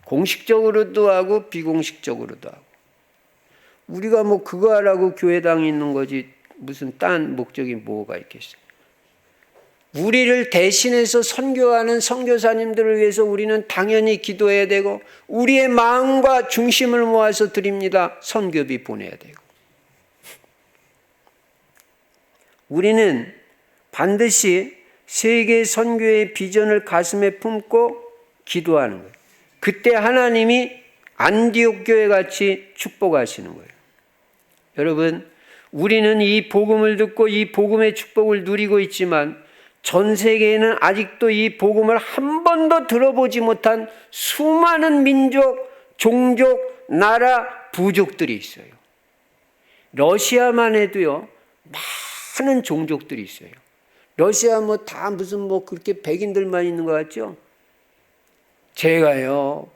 공식적으로도 하고 비공식적으로도 하고. 우리가 뭐 그거 하라고 교회당에 있는 거지 무슨 딴 목적이 뭐가 있겠어요. 우리를 대신해서 선교하는 선교사님들을 위해서 우리는 당연히 기도해야 되고 우리의 마음과 중심을 모아서 드립니다. 선교비 보내야 되고. 우리는 반드시 세계 선교의 비전을 가슴에 품고 기도하는 거예요. 그때 하나님이 안디옥 교회 같이 축복하시는 거예요. 여러분, 우리는 이 복음을 듣고 이 복음의 축복을 누리고 있지만 전 세계에는 아직도 이 복음을 한 번도 들어보지 못한 수많은 민족, 종족, 나라, 부족들이 있어요. 러시아만 해도요, 많은 종족들이 있어요. 러시아 뭐 다 무슨 뭐 그렇게 백인들만 있는 것 같죠? 제가요,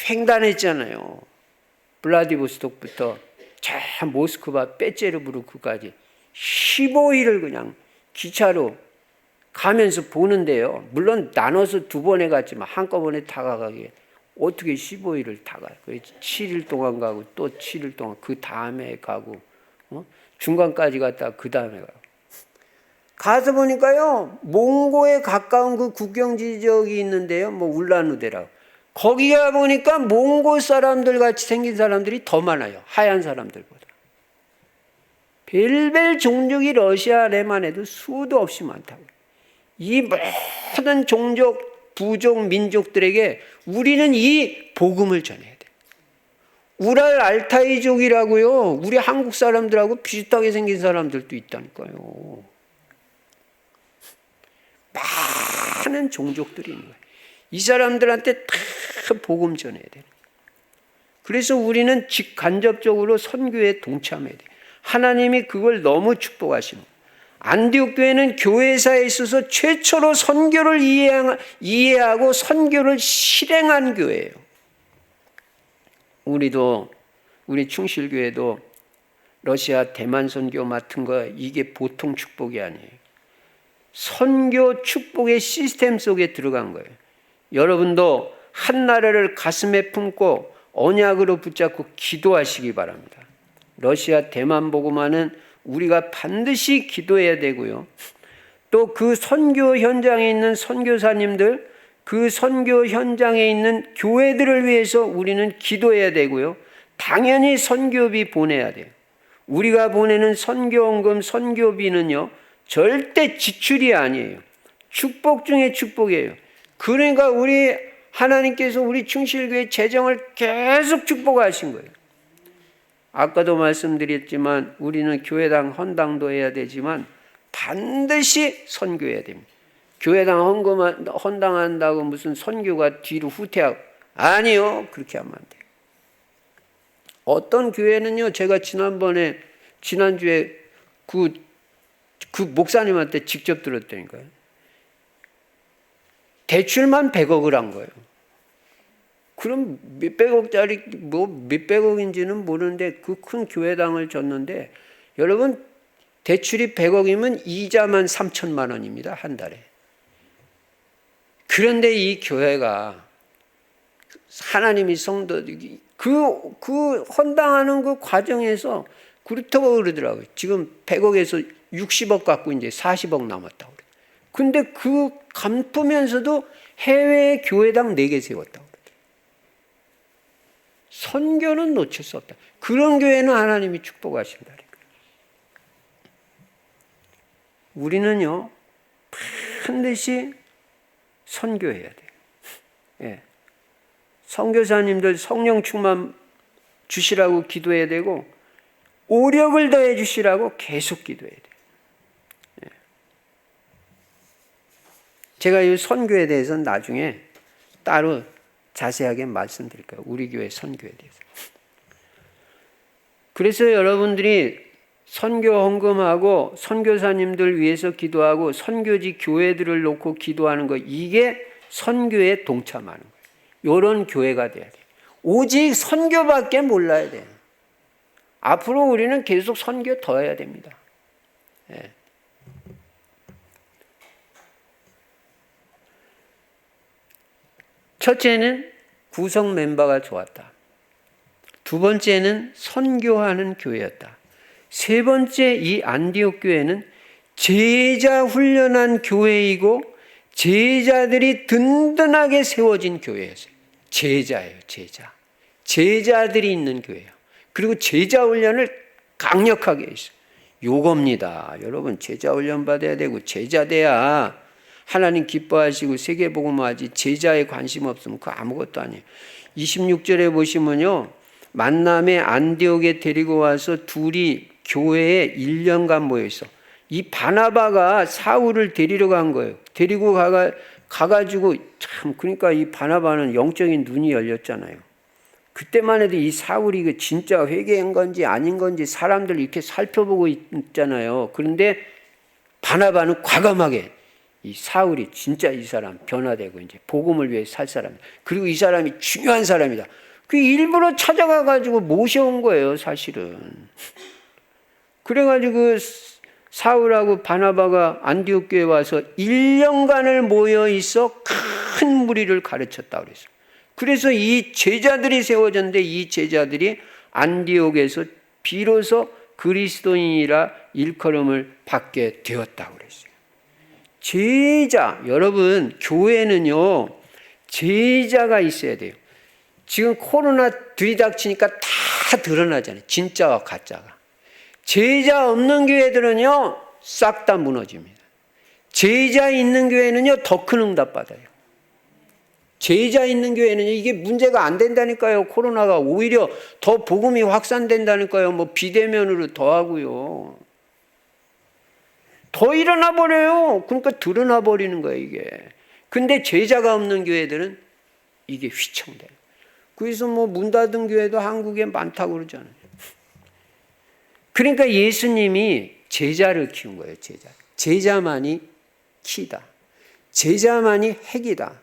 횡단했잖아요. 블라디보스톡부터 저 모스크바 빼제르부르크까지 15일을 그냥 기차로 가면서 보는데요. 물론 나눠서 두 번에 갔지만 한꺼번에 다 가기에 어떻게 15일을 다 가요. 7일 동안 가고 또 7일 동안 그 다음에 가고 중간까지 갔다가 그 다음에 가요. 가서 보니까요. 몽고에 가까운 그 국경 지역이 있는데요. 뭐 울란우데라고. 거기 가 보니까 몽고 사람들 같이 생긴 사람들이 더 많아요. 하얀 사람들보다. 별별 종족이 러시아 내만 해도 수도 없이 많다고. 이 모든 종족, 부족, 민족들에게 우리는 이 복음을 전해야 돼요. 우랄 알타이족이라고요. 우리 한국 사람들하고 비슷하게 생긴 사람들도 있다니까요. 많은 종족들이 있는 거예요. 이 사람들한테 다 복음 전해야 돼요. 그래서 우리는 직간접적으로 선교에 동참해야 돼요. 하나님이 그걸 너무 축복하시는 거예요. 안디옥 교회는 교회사에 있어서 최초로 선교를 이해하고 선교를 실행한 교회예요. 우리 충실교회도 러시아 대만 선교 맡은 거 이게 보통 축복이 아니에요. 선교 축복의 시스템 속에 들어간 거예요. 여러분도 한 나라를 가슴에 품고 언약으로 붙잡고 기도하시기 바랍니다. 러시아 대만 복음화는 우리가 반드시 기도해야 되고요. 또 그 선교 현장에 있는 선교사님들, 그 선교 현장에 있는 교회들을 위해서 우리는 기도해야 되고요. 당연히 선교비 보내야 돼요. 우리가 보내는 선교원금, 선교비는요. 절대 지출이 아니에요. 축복 중에 축복이에요. 그러니까 우리 하나님께서 우리 충실교회 재정을 계속 축복하신 거예요. 아까도 말씀드렸지만 우리는 교회당 헌당도 해야 되지만 반드시 선교해야 됩니다. 교회당 헌당한다고 무슨 선교가 뒤로 후퇴하고 아니요. 그렇게 하면 안 돼요. 어떤 교회는요, 제가 지난주에 그 목사님한테 직접 들었다니까요. 대출만 100억을 한 거예요. 그럼 몇백억짜리, 몇백억인지는 모르는데 그 큰 교회당을 줬는데, 여러분, 대출이 100억이면 이자만 3천만 원입니다, 한 달에. 그런데 이 교회가 하나님이 성도들이 그 헌당하는 그 과정에서 그렇다고 그러더라고요. 지금 100억에서 60억 갖고 이제 40억 남았다고 그래요. 근데 그 갚으면서도 해외에 교회당 4개 세웠다고 그래요. 선교는 놓칠 수 없다. 그런 교회는 하나님이 축복하신다. 우리는요, 반드시 선교해야 돼요. 예. 선교사님들 성령 충만 주시라고 기도해야 되고, 오력을 더해 주시라고 계속 기도해야 돼요. 예. 제가 이 선교에 대해서는 나중에 따로 자세하게 말씀드릴 거예요. 우리 교회 선교에 대해서. 그래서 여러분들이 선교 헌금하고 선교사님들 위해서 기도하고 선교지 교회들을 놓고 기도하는 거, 이게 선교에 동참하는 거예요. 이런 교회가 돼야 돼요. 오직 선교밖에 몰라야 돼요. 앞으로 우리는 계속 선교 더 해야 됩니다. 예. 첫째는 구성 멤버가 좋았다. 두 번째는 선교하는 교회였다. 세 번째, 이 안디옥 교회는 제자 훈련한 교회이고 제자들이 든든하게 세워진 교회였어요. 제자예요, 제자. 제자들이 있는 교회예요. 그리고 제자 훈련을 강력하게 했어요. 요겁니다. 여러분, 제자 훈련 받아야 되고 제자 돼야 하나님 기뻐하시고 세계복음화하지, 제자에 관심 없으면 그거 아무것도 아니에요. 26절에 보시면요, 만남에 안디옥에 데리고 와서 둘이 교회에 1년간 모여 있어. 이 바나바가 사울을 데리러 간 거예요. 데리고 가가지고 참, 그러니까 이 바나바는 영적인 눈이 열렸잖아요. 그때만 해도 이 사울이 그 진짜 회개한 건지 아닌 건지 사람들 이렇게 살펴보고 있잖아요. 그런데 바나바는 과감하게 이 사울이 진짜 이 사람 변화되고 이제 복음을 위해 살 사람, 그리고 이 사람이 중요한 사람이다. 그 일부러 찾아가가지고 모셔온 거예요, 사실은. 그래가지고 사울하고 바나바가 안디옥 교회에 와서 1년간을 모여 있어 큰 무리를 가르쳤다고 그랬어요. 그래서 이 제자들이 세워졌는데, 이 제자들이 안디옥에서 비로소 그리스도인이라 일컬음을 받게 되었다고 그랬어요. 제자, 여러분, 교회는요, 제자가 있어야 돼요. 지금 코로나 들이닥치니까 다 드러나잖아요, 진짜와 가짜가. 제자 없는 교회들은요, 싹 다 무너집니다. 제자 있는 교회는요, 더 큰 응답 받아요. 제자 있는 교회는요, 이게 문제가 안 된다니까요. 코로나가 오히려 더 복음이 확산된다니까요. 뭐 비대면으로 더 하고요. 더 일어나 버려요. 그러니까 드러나 버리는 거예요, 이게. 근데 제자가 없는 교회들은 이게 휘청돼요. 그래서 뭐 문 닫은 교회도 한국에 많다고 그러잖아요. 그러니까 예수님이 제자를 키운 거예요, 제자. 제자만이 키다. 제자만이 핵이다.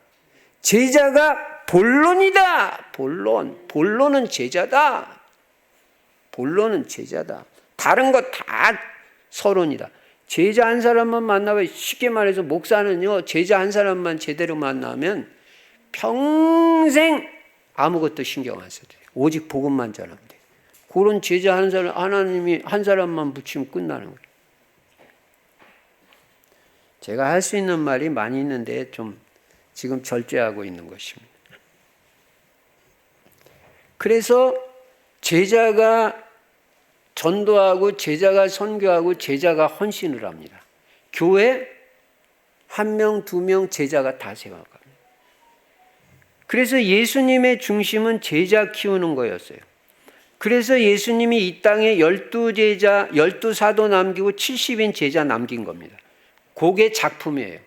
제자가 본론이다. 본론은 제자다. 본론은 제자다. 다른 거 다 서론이다. 제자 한 사람만 만나면, 쉽게 말해서 목사는요, 제자 한 사람만 제대로 만나면 평생 아무것도 신경 안 써도 돼요. 오직 복음만 전하면 돼요. 그런 제자 한 사람, 하나님이 한 사람만 붙이면 끝나는 거예요. 제가 할 수 있는 말이 많이 있는데 좀 지금 절제하고 있는 것입니다. 그래서 제자가 전도하고 제자가 선교하고 제자가 헌신을 합니다. 교회 1명, 2명 제자가 다 세워갑니다. 그래서 예수님의 중심은 제자 키우는 거였어요. 그래서 예수님이 이 땅에 12제자, 12사도 남기고 70인 제자 남긴 겁니다. 그게 작품이에요.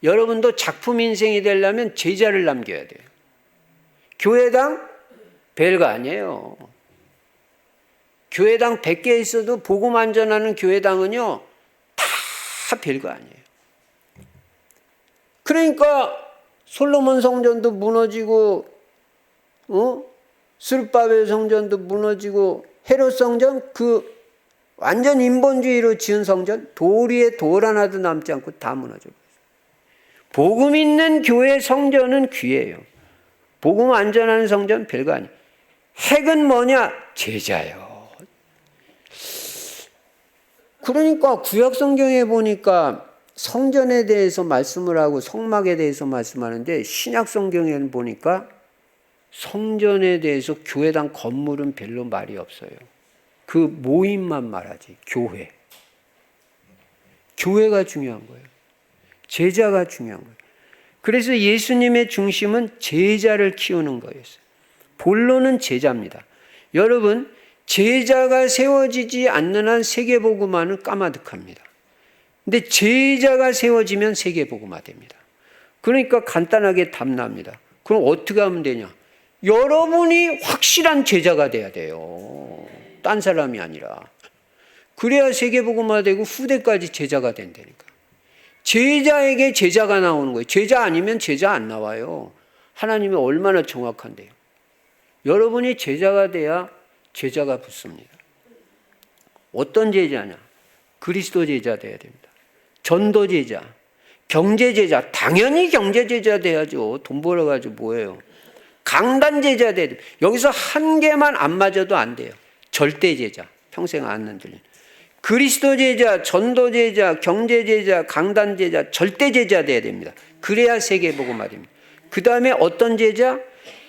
여러분도 작품 인생이 되려면 제자를 남겨야 돼요. 교회당 별거 아니에요. 교회당 100개 있어도 복음 안전하는 교회당은요, 다 별거 아니에요. 그러니까 솔로몬 성전도 무너지고, 스룹바벨 성전도 무너지고, 헤롯 성전, 그 완전 인본주의로 지은 성전, 돌 위에 돌 하나도 남지 않고 다 무너져요. 복음 있는 교회 성전은 귀해요. 복음 안전하는 성전 별거 아니에요. 핵은 뭐냐? 제자요. 그러니까 구약 성경에 보니까 성전에 대해서 말씀을 하고 성막에 대해서 말씀하는데, 신약 성경에는 보니까 성전에 대해서 교회당 건물은 별로 말이 없어요. 그 모임만 말하지. 교회가 중요한 거예요. 제자가 중요한 거예요. 그래서 예수님의 중심은 제자를 키우는 거였어요. 본론은 제자입니다. 여러분, 제자가 세워지지 않는 한 세계복음화는 까마득합니다. 근데 제자가 세워지면 세계복음화 됩니다. 그러니까 간단하게 답납니다. 그럼 어떻게 하면 되냐? 여러분이 확실한 제자가 돼야 돼요. 딴 사람이 아니라. 그래야 세계복음화 되고 후대까지 제자가 된다니까. 제자에게 제자가 나오는 거예요. 제자 아니면 제자 안 나와요. 하나님이 얼마나 정확한데요. 여러분이 제자가 돼야 제자가 붙습니다. 어떤 제자냐? 그리스도 제자 돼야 됩니다. 전도 제자, 경제 제자, 당연히 경제 제자 돼야죠. 돈 벌어가지고 뭐예요. 강단 제자 돼야 됩니다. 여기서 한 개만 안 맞아도 안 돼요. 절대 제자, 평생 안 흔들리는. 그리스도 제자, 전도 제자, 경제 제자, 강단 제자, 절대 제자 돼야 됩니다. 그래야 세계복음화 됩니다. 그 다음에 어떤 제자?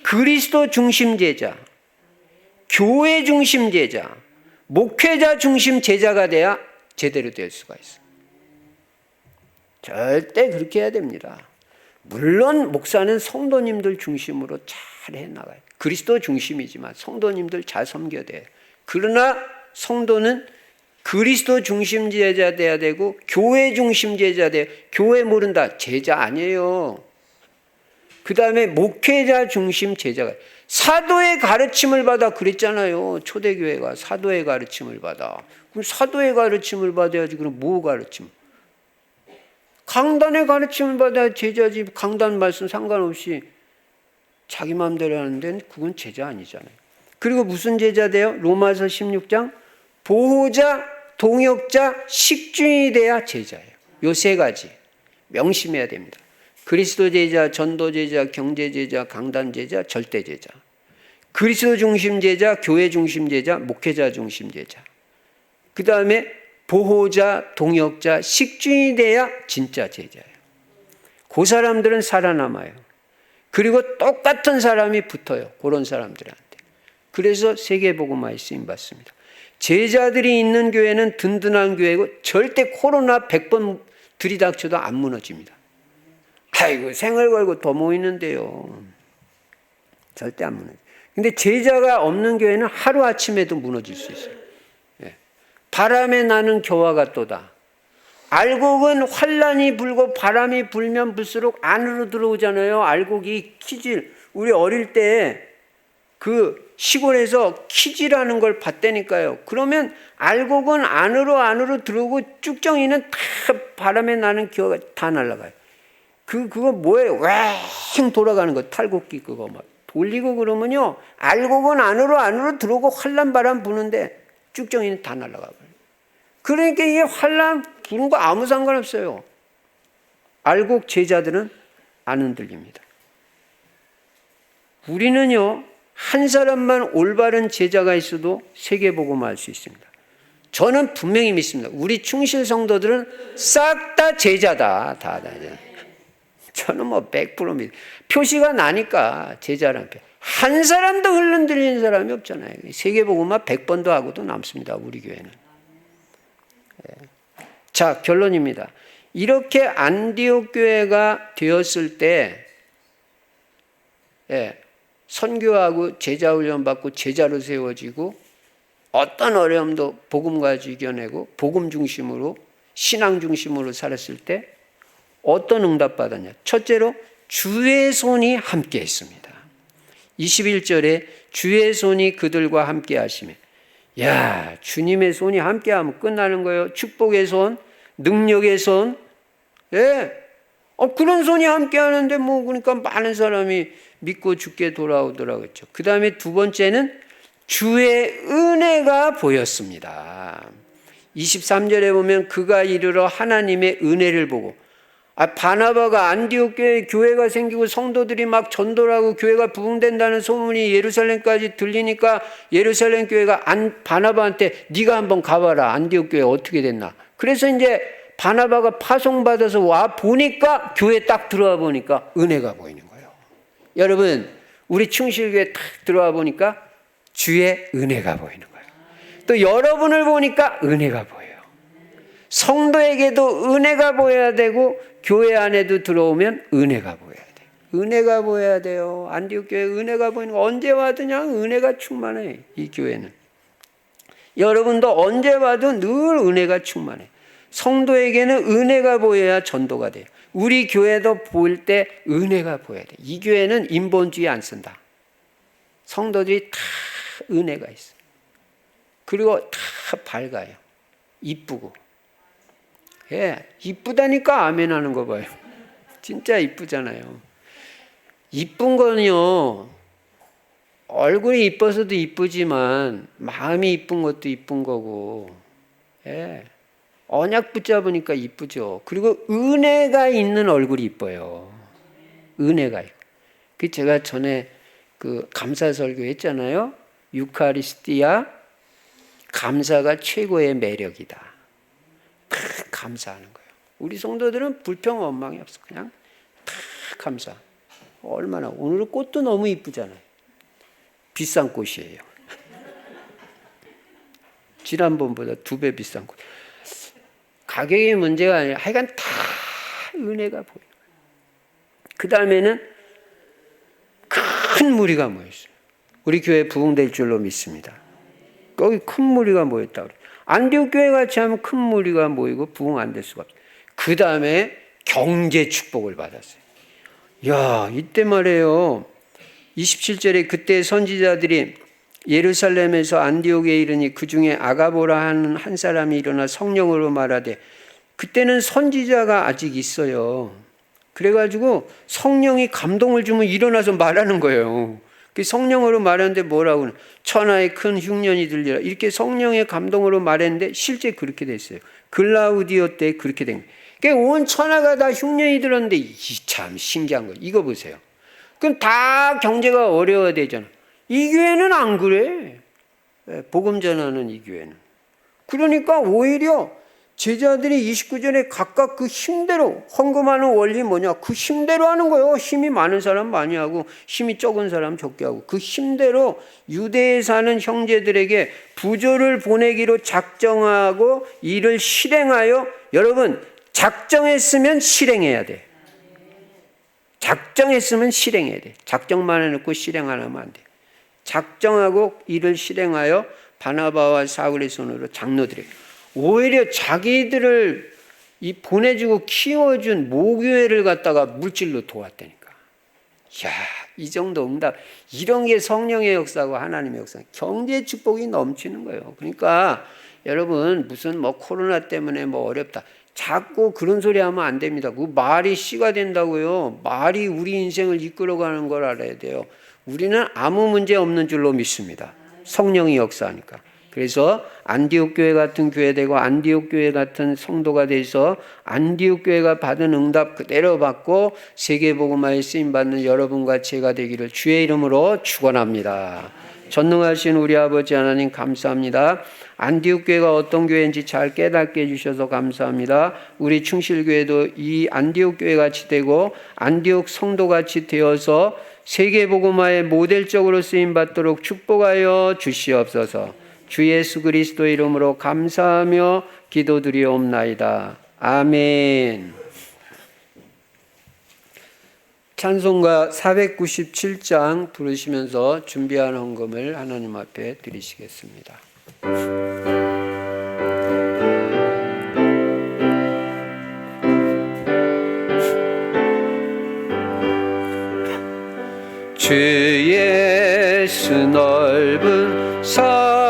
그리스도 중심 제자, 교회 중심 제자, 목회자 중심 제자가 돼야 제대로 될 수가 있어요. 절대 그렇게 해야 됩니다. 물론 목사는 성도님들 중심으로 잘 해나가요. 그리스도 중심이지만 성도님들 잘 섬겨야 돼요. 그러나 성도는 그리스도 중심 제자 돼야 되고 교회 중심 제자 돼야 돼요. 교회 모른다. 제자 아니에요. 그 다음에 목회자 중심 제자가, 사도의 가르침을 받아 그랬잖아요. 초대교회가 사도의 가르침을 받아. 그럼 사도의 가르침을 받아야지. 그럼 뭐 가르침? 강단의 가르침을 받아야 제자지. 강단 말씀 상관없이 자기 마음대로 하는 데는 그건 제자 아니잖아요. 그리고 무슨 제자 돼요? 로마서 16장 보호자, 동역자, 식주인이 돼야 제자예요. 요 세 가지 명심해야 됩니다. 그리스도 제자, 전도 제자, 경제 제자, 강단 제자, 절대 제자. 그리스도 중심 제자, 교회 중심 제자, 목회자 중심 제자. 그 다음에 보호자, 동역자, 식주인이 돼야 진짜 제자예요. 그 사람들은 살아남아요. 그리고 똑같은 사람이 붙어요. 그런 사람들한테. 그래서 세계복음화에 쓰임받습니다. 제자들이 있는 교회는 든든한 교회고 절대 코로나 100번 들이닥쳐도 안 무너집니다. 아이고 생을 걸고 더 모이는데요. 절대 안 무너져요. 근데 제자가 없는 교회는 하루아침에도 무너질 수 있어요. 바람에 나는 겨와 같도다. 알곡은 환란이 불고 바람이 불면 불수록 안으로 들어오잖아요. 알곡이 키질. 우리 어릴 때 그 시골에서 키질하는 걸 봤다니까요. 그러면 알곡은 안으로 들어오고 쭉정이는 다 바람에 나는 겨가 다 날아가요. 그거 뭐예요? 왱 돌아가는 거, 탈곡기 그거 막 돌리고 그러면요. 알곡은 안으로 들어오고 환란 바람 부는데 쭉정이는 다 날아가요. 그러니까 이게 환란 부는 거 아무 상관없어요. 알곡 제자들은 안 흔들립니다. 우리는요, 한 사람만 올바른 제자가 있어도 세계복음화 할 수 있습니다. 저는 분명히 믿습니다. 우리 충실 성도들은 싹 다 제자다. 다. 저는 뭐 100% 믿어요. 표시가 나니까 제자라는 표. 한 사람도 흔들리는 사람이 없잖아요. 세계복음화 100번도 하고도 남습니다. 우리 교회는. 자, 결론입니다. 이렇게 안디옥 교회가 되었을 때 선교하고 제자 훈련 받고 제자로 세워지고 어떤 어려움도 복음과 이겨내고 복음 중심으로 신앙 중심으로 살았을 때 어떤 응답 받았냐? 첫째로 주의 손이 함께 했습니다. 21절에 주의 손이 그들과 함께 하시며 야, 주님의 손이 함께하면 끝나는 거예요. 축복의 손, 능력의 손. 예. 그런 손이 함께하는데 그러니까 많은 사람이 믿고 죽게 돌아오더라고요. 그 다음에 두 번째는 주의 은혜가 보였습니다. 23절에 보면 그가 이르러 하나님의 은혜를 보고, 바나바가 안디옥 교회가 생기고 성도들이 막 전도를 하고 교회가 부흥된다는 소문이 예루살렘까지 들리니까 예루살렘 교회가 바나바한테 네가 한번 가봐라. 안디옥 교회 어떻게 됐나. 그래서 이제 바나바가 파송받아서 와 보니까 교회 딱 들어와 보니까 은혜가 보이는 거예요. 여러분, 우리 충실교회 딱 들어와 보니까 주의 은혜가 보이는 거예요. 또 여러분을 보니까 은혜가 보여요. 성도에게도 은혜가 보여야 되고 교회 안에도 들어오면 은혜가 보여야 돼요. 은혜가 보여야 돼요. 안디옥 교회 은혜가 보이는 거. 언제 와도 그냥 은혜가 충만해. 이 교회는. 여러분도 언제 와도 늘 은혜가 충만해. 성도에게는 은혜가 보여야 전도가 돼요. 우리 교회도 볼 때 은혜가 보여야 돼. 이 교회는 인본주의 안 쓴다. 성도들이 다 은혜가 있어요. 그리고 다 밝아요. 이쁘고. 예, 이쁘다니까 아멘 하는 거 봐요. 진짜 이쁘잖아요. 이쁜 거는요, 얼굴이 이뻐서도 이쁘지만 마음이 이쁜 것도 이쁜 거고, 예, 언약 붙잡으니까 이쁘죠. 그리고 은혜가 있는 얼굴이 이뻐요. 은혜가 있고. 그 제가 전에 그 감사 설교 했잖아요. 유카리스티아, 감사가 최고의 매력이다. 다 감사하는 거예요. 우리 성도들은 불평 원망이 없어. 그냥 다 감사. 얼마나, 오늘 꽃도 너무 이쁘잖아요. 비싼 꽃이에요. 지난번보다 2배 비싼 꽃. 가격이 문제가 아니라 하여간 다 은혜가 보여요. 그 다음에는 큰 무리가 모였어요. 우리 교회 부흥될 줄로 믿습니다. 거기 큰 무리가 모였다 그래요. 안디옥 교회 같이 하면 큰 무리가 모이고 부흥 안 될 수가 없어요. 그 다음에 경제 축복을 받았어요. 야, 이때 말이에요. 27절에 그때 선지자들이 예루살렘에서 안디옥에 이르니 그 중에 아가보라 하는 한 사람이 일어나 성령으로 말하되, 그때는 선지자가 아직 있어요. 그래가지고 성령이 감동을 주면 일어나서 말하는 거예요. 그 성령으로 말하는데 뭐라고 하는, 천하의 큰 흉년이 들리라. 이렇게 성령의 감동으로 말했는데 실제 그렇게 됐어요. 글라우디오 때 그렇게 된 거예요. 그러니까 온 천하가 다 흉년이 들었는데 참 신기한 거예요. 이거 보세요. 그럼 다 경제가 어려워야 되잖아. 이 교회는 안 그래. 복음 전하는 이 교회는. 그러니까 오히려 제자들이 29절에 각각 그 힘대로, 헌금하는 원리 뭐냐, 그 힘대로 하는 거예요. 힘이 많은 사람 많이 하고 힘이 적은 사람 적게 하고 그 힘대로 유대에 사는 형제들에게 부조를 보내기로 작정하고 이를 실행하여, 여러분 작정했으면 실행해야 돼. 작정했으면 실행해야 돼. 작정만 해놓고 실행 안 하면 안 돼. 작정하고 이를 실행하여 바나바와 사울의 손으로 장로들에게, 오히려 자기들을 이 보내주고 키워준 모교회를 갖다가 물질로 도왔다니까. 이야, 이 정도 응답. 이런 게 성령의 역사고 하나님의 역사. 경제 축복이 넘치는 거예요. 그러니까 여러분, 무슨 뭐 코로나 때문에 뭐 어렵다, 자꾸 그런 소리 하면 안 됩니다. 그 말이 씨가 된다고요. 말이 우리 인생을 이끌어가는 걸 알아야 돼요. 우리는 아무 문제 없는 줄로 믿습니다. 성령이 역사하니까. 그래서 안디옥 교회 같은 교회 되고 안디옥 교회 같은 성도가 돼서 안디옥 교회가 받은 응답 그대로 받고 세계복음화에 쓰임받는 여러분과 제가 되기를 주의 이름으로 축원합니다. 전능하신 우리 아버지 하나님 감사합니다. 안디옥 교회가 어떤 교회인지 잘 깨닫게 해주셔서 감사합니다. 우리 충실교회도 이 안디옥 교회같이 되고 안디옥 성도같이 되어서 세계복음화의 모델적으로 쓰임받도록 축복하여 주시옵소서. 주 예수 그리스도 이름으로 감사하며 기도드리옵나이다. 아멘. 찬송가 497장 부르시면서 준비한 헌금을 하나님 앞에 드리시겠습니다. 주 예수 넓은 사랑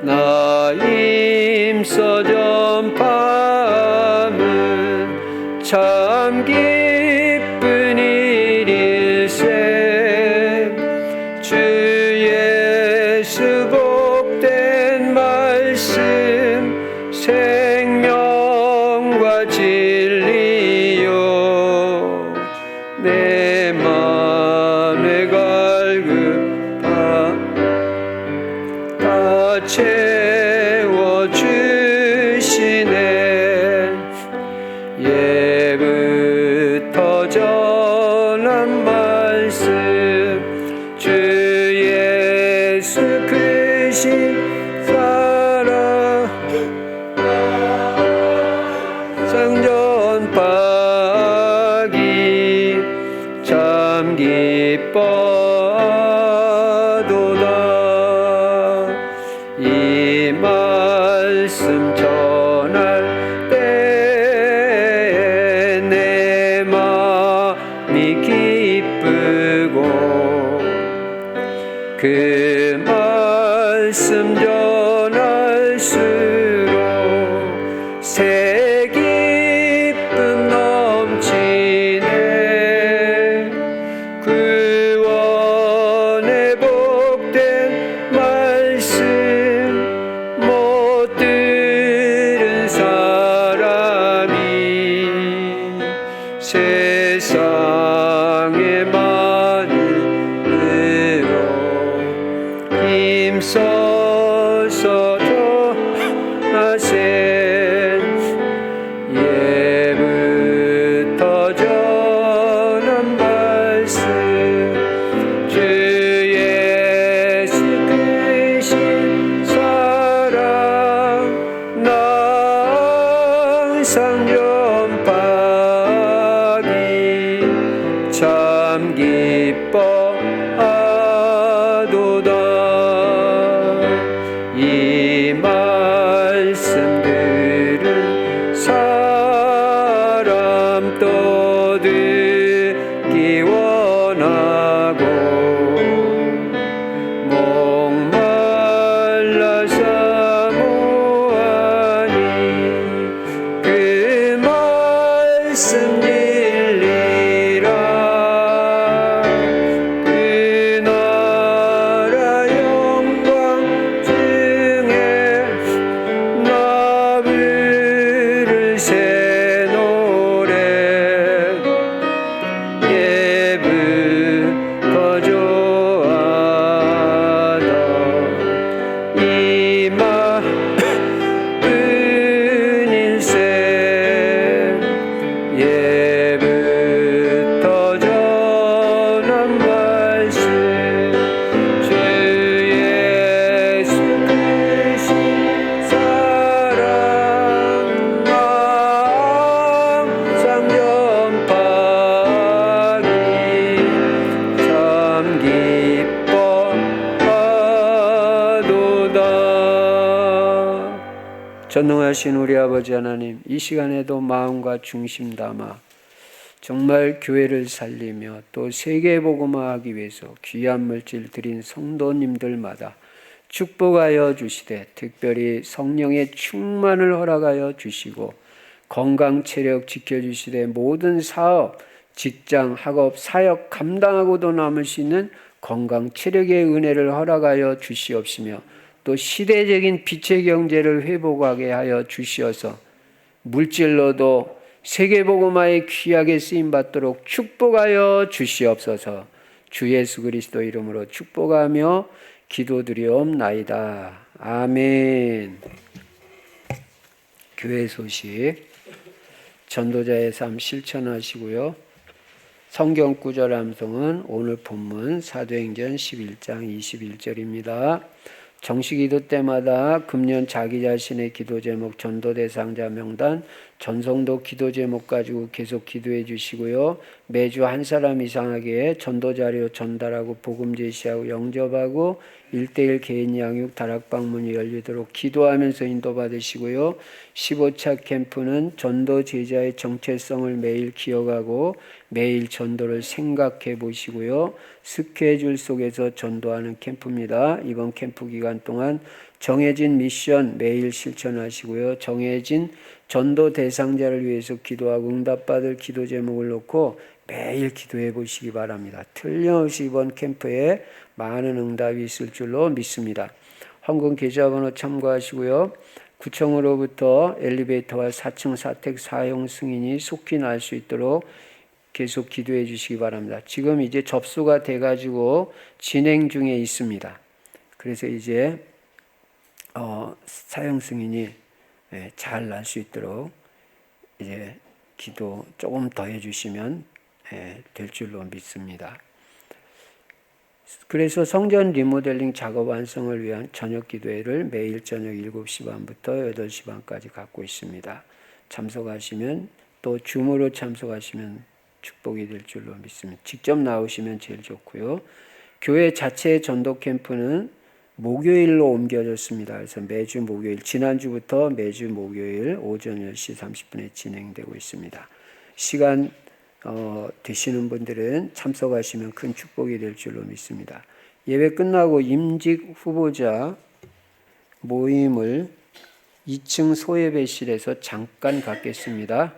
나 힘써 전파함은 참 기쁜 일일세. 주 예수 복된 말씀 생명과 진리요 내 맘에 갈급하 다 채워주시네. 예부터 전한 말씀 주 예수 크신 사랑 성전파기 참 기뻐도다. 이 말씀 전할 때에 내 마음이 기쁘고 그 말씀 전할수록 새 기쁨 넘치네. 구원의 복된 말씀 못 들은 사람이 세상의 많음으로 힘써서 전하세. 예부터 전한 말씀 주 예수 크신 사랑 나 항상 전파하기 참 기뻐하도다. 이 말씀 들은 사람 또 듣기 원하고 목말라 사모하니 그 말씀 진리라. 그 나라 영광 중에 나 부를 새 노래 예부터 좋아하다. 이 마은 인생 예부터 전한 말씀 주 예수 크신 사랑 항상 전파하기 참 기뻐하도다. 전능하신 우리 아버지 하나님, 이 시간에도 마음과 중심 담아 정말 교회를 살리며 또 세계 복음화하기 위해서 귀한 물질 드린 성도님들마다 축복하여 주시되 특별히 성령의 충만을 허락하여 주시고 건강 체력 지켜주시되 모든 사업, 직장, 학업, 사역 감당하고도 남을 수 있는 건강 체력의 은혜를 허락하여 주시옵시며 또 시대적인 빛의 경제를 회복하게 하여 주시어서 물질로도 세계복음화에 귀하게 쓰임받도록 축복하여 주시옵소서. 주 예수 그리스도 이름으로 축복하며 기도드리옵나이다. 아멘. 교회 소식, 전도자의 삶 실천하시고요. 성경 구절 암송은 오늘 본문 사도행전 11장 21절입니다. 정시기도 때마다 금년 자기 자신의 기도 제목, 전도 대상자 명단, 전성도 기도 제목 가지고 계속 기도해 주시고요. 매주 한 사람 이상에게 전도 자료 전달하고 복음 제시하고 영접하고 1:1 개인 양육 다락방 문이 열리도록 기도하면서 인도받으시고요. 15차 캠프는 전도 제자의 정체성을 매일 기억하고 매일 전도를 생각해 보시고요. 스케줄 속에서 전도하는 캠프입니다. 이번 캠프 기간 동안 정해진 미션 매일 실천하시고요. 정해진 전도 대상자를 위해서 기도하고 응답받을 기도 제목을 놓고 매일 기도해 보시기 바랍니다. 틀림없이 이번 캠프에 많은 응답이 있을 줄로 믿습니다. 헌금 계좌번호 참고하시고요. 구청으로부터 엘리베이터와 4층 사택 사용 승인이 속히 날 수 있도록 계속 기도해 주시기 바랍니다. 지금 이제 접수가 돼가지고 진행 중에 있습니다. 그래서 이제 사용 승인이 잘 날 수 있도록 이제 기도 조금 더 해주시면 될 줄로 믿습니다. 그래서 성전 리모델링 작업 완성을 위한 저녁 기도회를 매일 저녁 7시 반부터 8시 반까지 갖고 있습니다. 참석하시면 또 줌으로 참석하시면 축복이 될 줄로 믿습니다. 직접 나오시면 제일 좋고요. 교회 자체의 전도 캠프는 목요일로 옮겨졌습니다. 그래서 매주 목요일, 지난주부터 매주 목요일 오전 10시 30분에 진행되고 있습니다. 시간 되시는 분들은 참석하시면 큰 축복이 될 줄로 믿습니다. 예배 끝나고 임직 후보자 모임을 2층 소예배실에서 잠깐 갖겠습니다.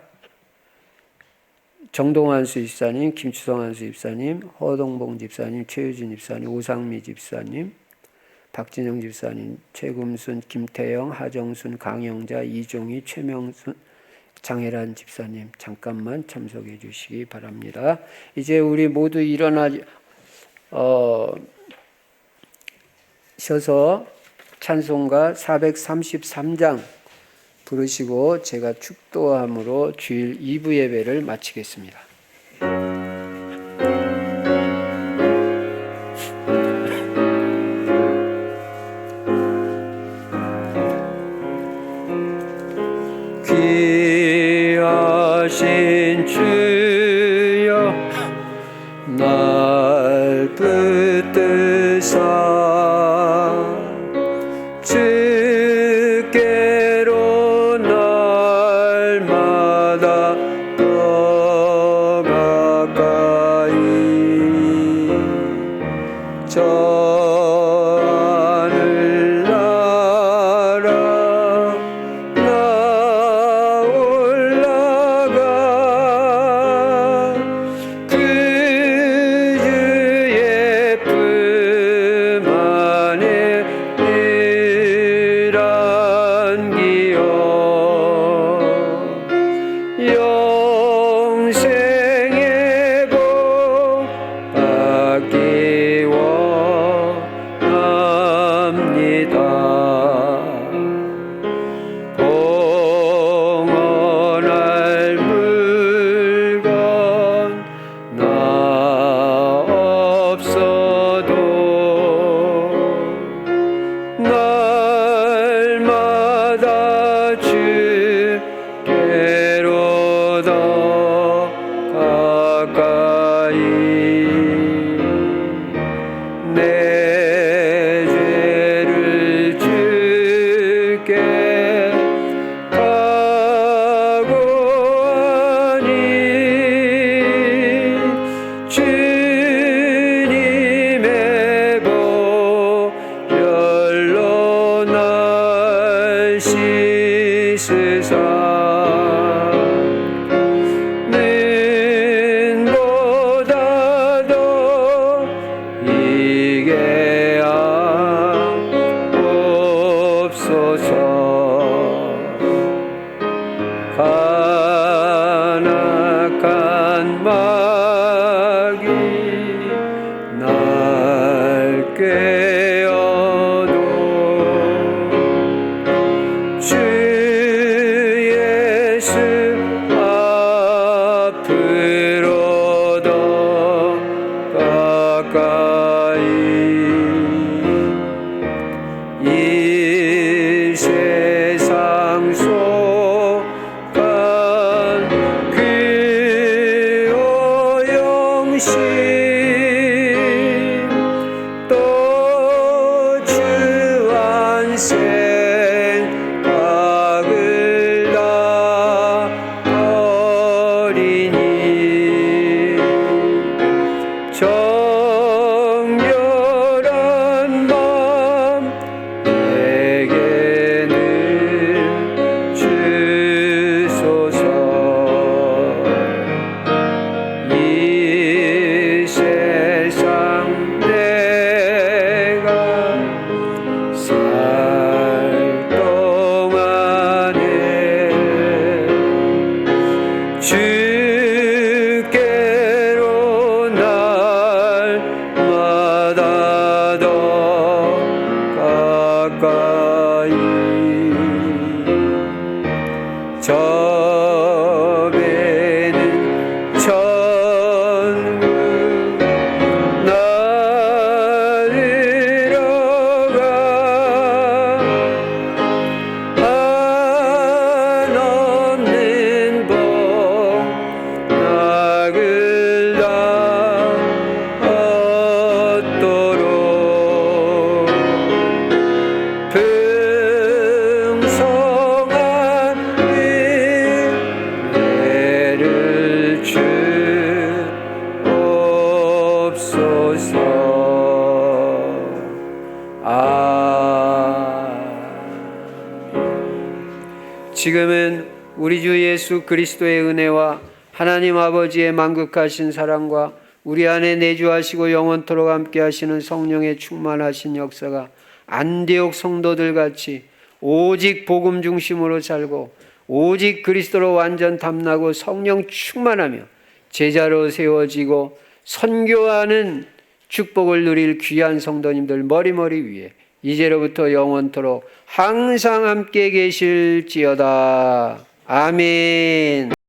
정동환 수집사님, 김추성한 수집사님, 허동봉 집사님, 최유진 집사님, 오상미 집사님, 박진영 집사님, 최금순, 김태영, 하정순, 강영자, 이종희, 최명순, 장혜란 집사님 잠깐만 참석해 주시기 바랍니다. 이제 우리 모두 일어나셔서 찬송가 433장 부르시고 제가 축도함으로 주일 2부 예배를 마치겠습니다. 귀하신 주여 날 붙드사 주께로 날마다 더 가까이 저 하늘나라 나 올라가 그 주의 품 안에 늘 안기어 영생의 복 받기 원합니다. 봉헌할 물건 나 없어도 날마다 주께로 더 가까이 내 죄를 주께 각오하니 주님의 보혈로 날 씻으사 눈보다 더 이게 없소서. 간악한 마귀 날 꾀어도 주 예수 앞으로 더 가까이 이 세상 속한 그 오용심 또 주한 생각을 다 지금은 우리 주 예수 그리스도의 은혜와 하나님 아버지의 만극하신 사랑과 우리 안에 내주하시고 영원토록 함께 하시는 성령의 충만하신 역사가 안디옥 성도들 같이 오직 복음 중심으로 살고 오직 그리스도로 완전 담나고 성령 충만하며 제자로 세워지고 선교하는 축복을 누릴 귀한 성도님들 머리머리 위에 이제로부터 영원토록 항상 함께 계실지어다. 아멘.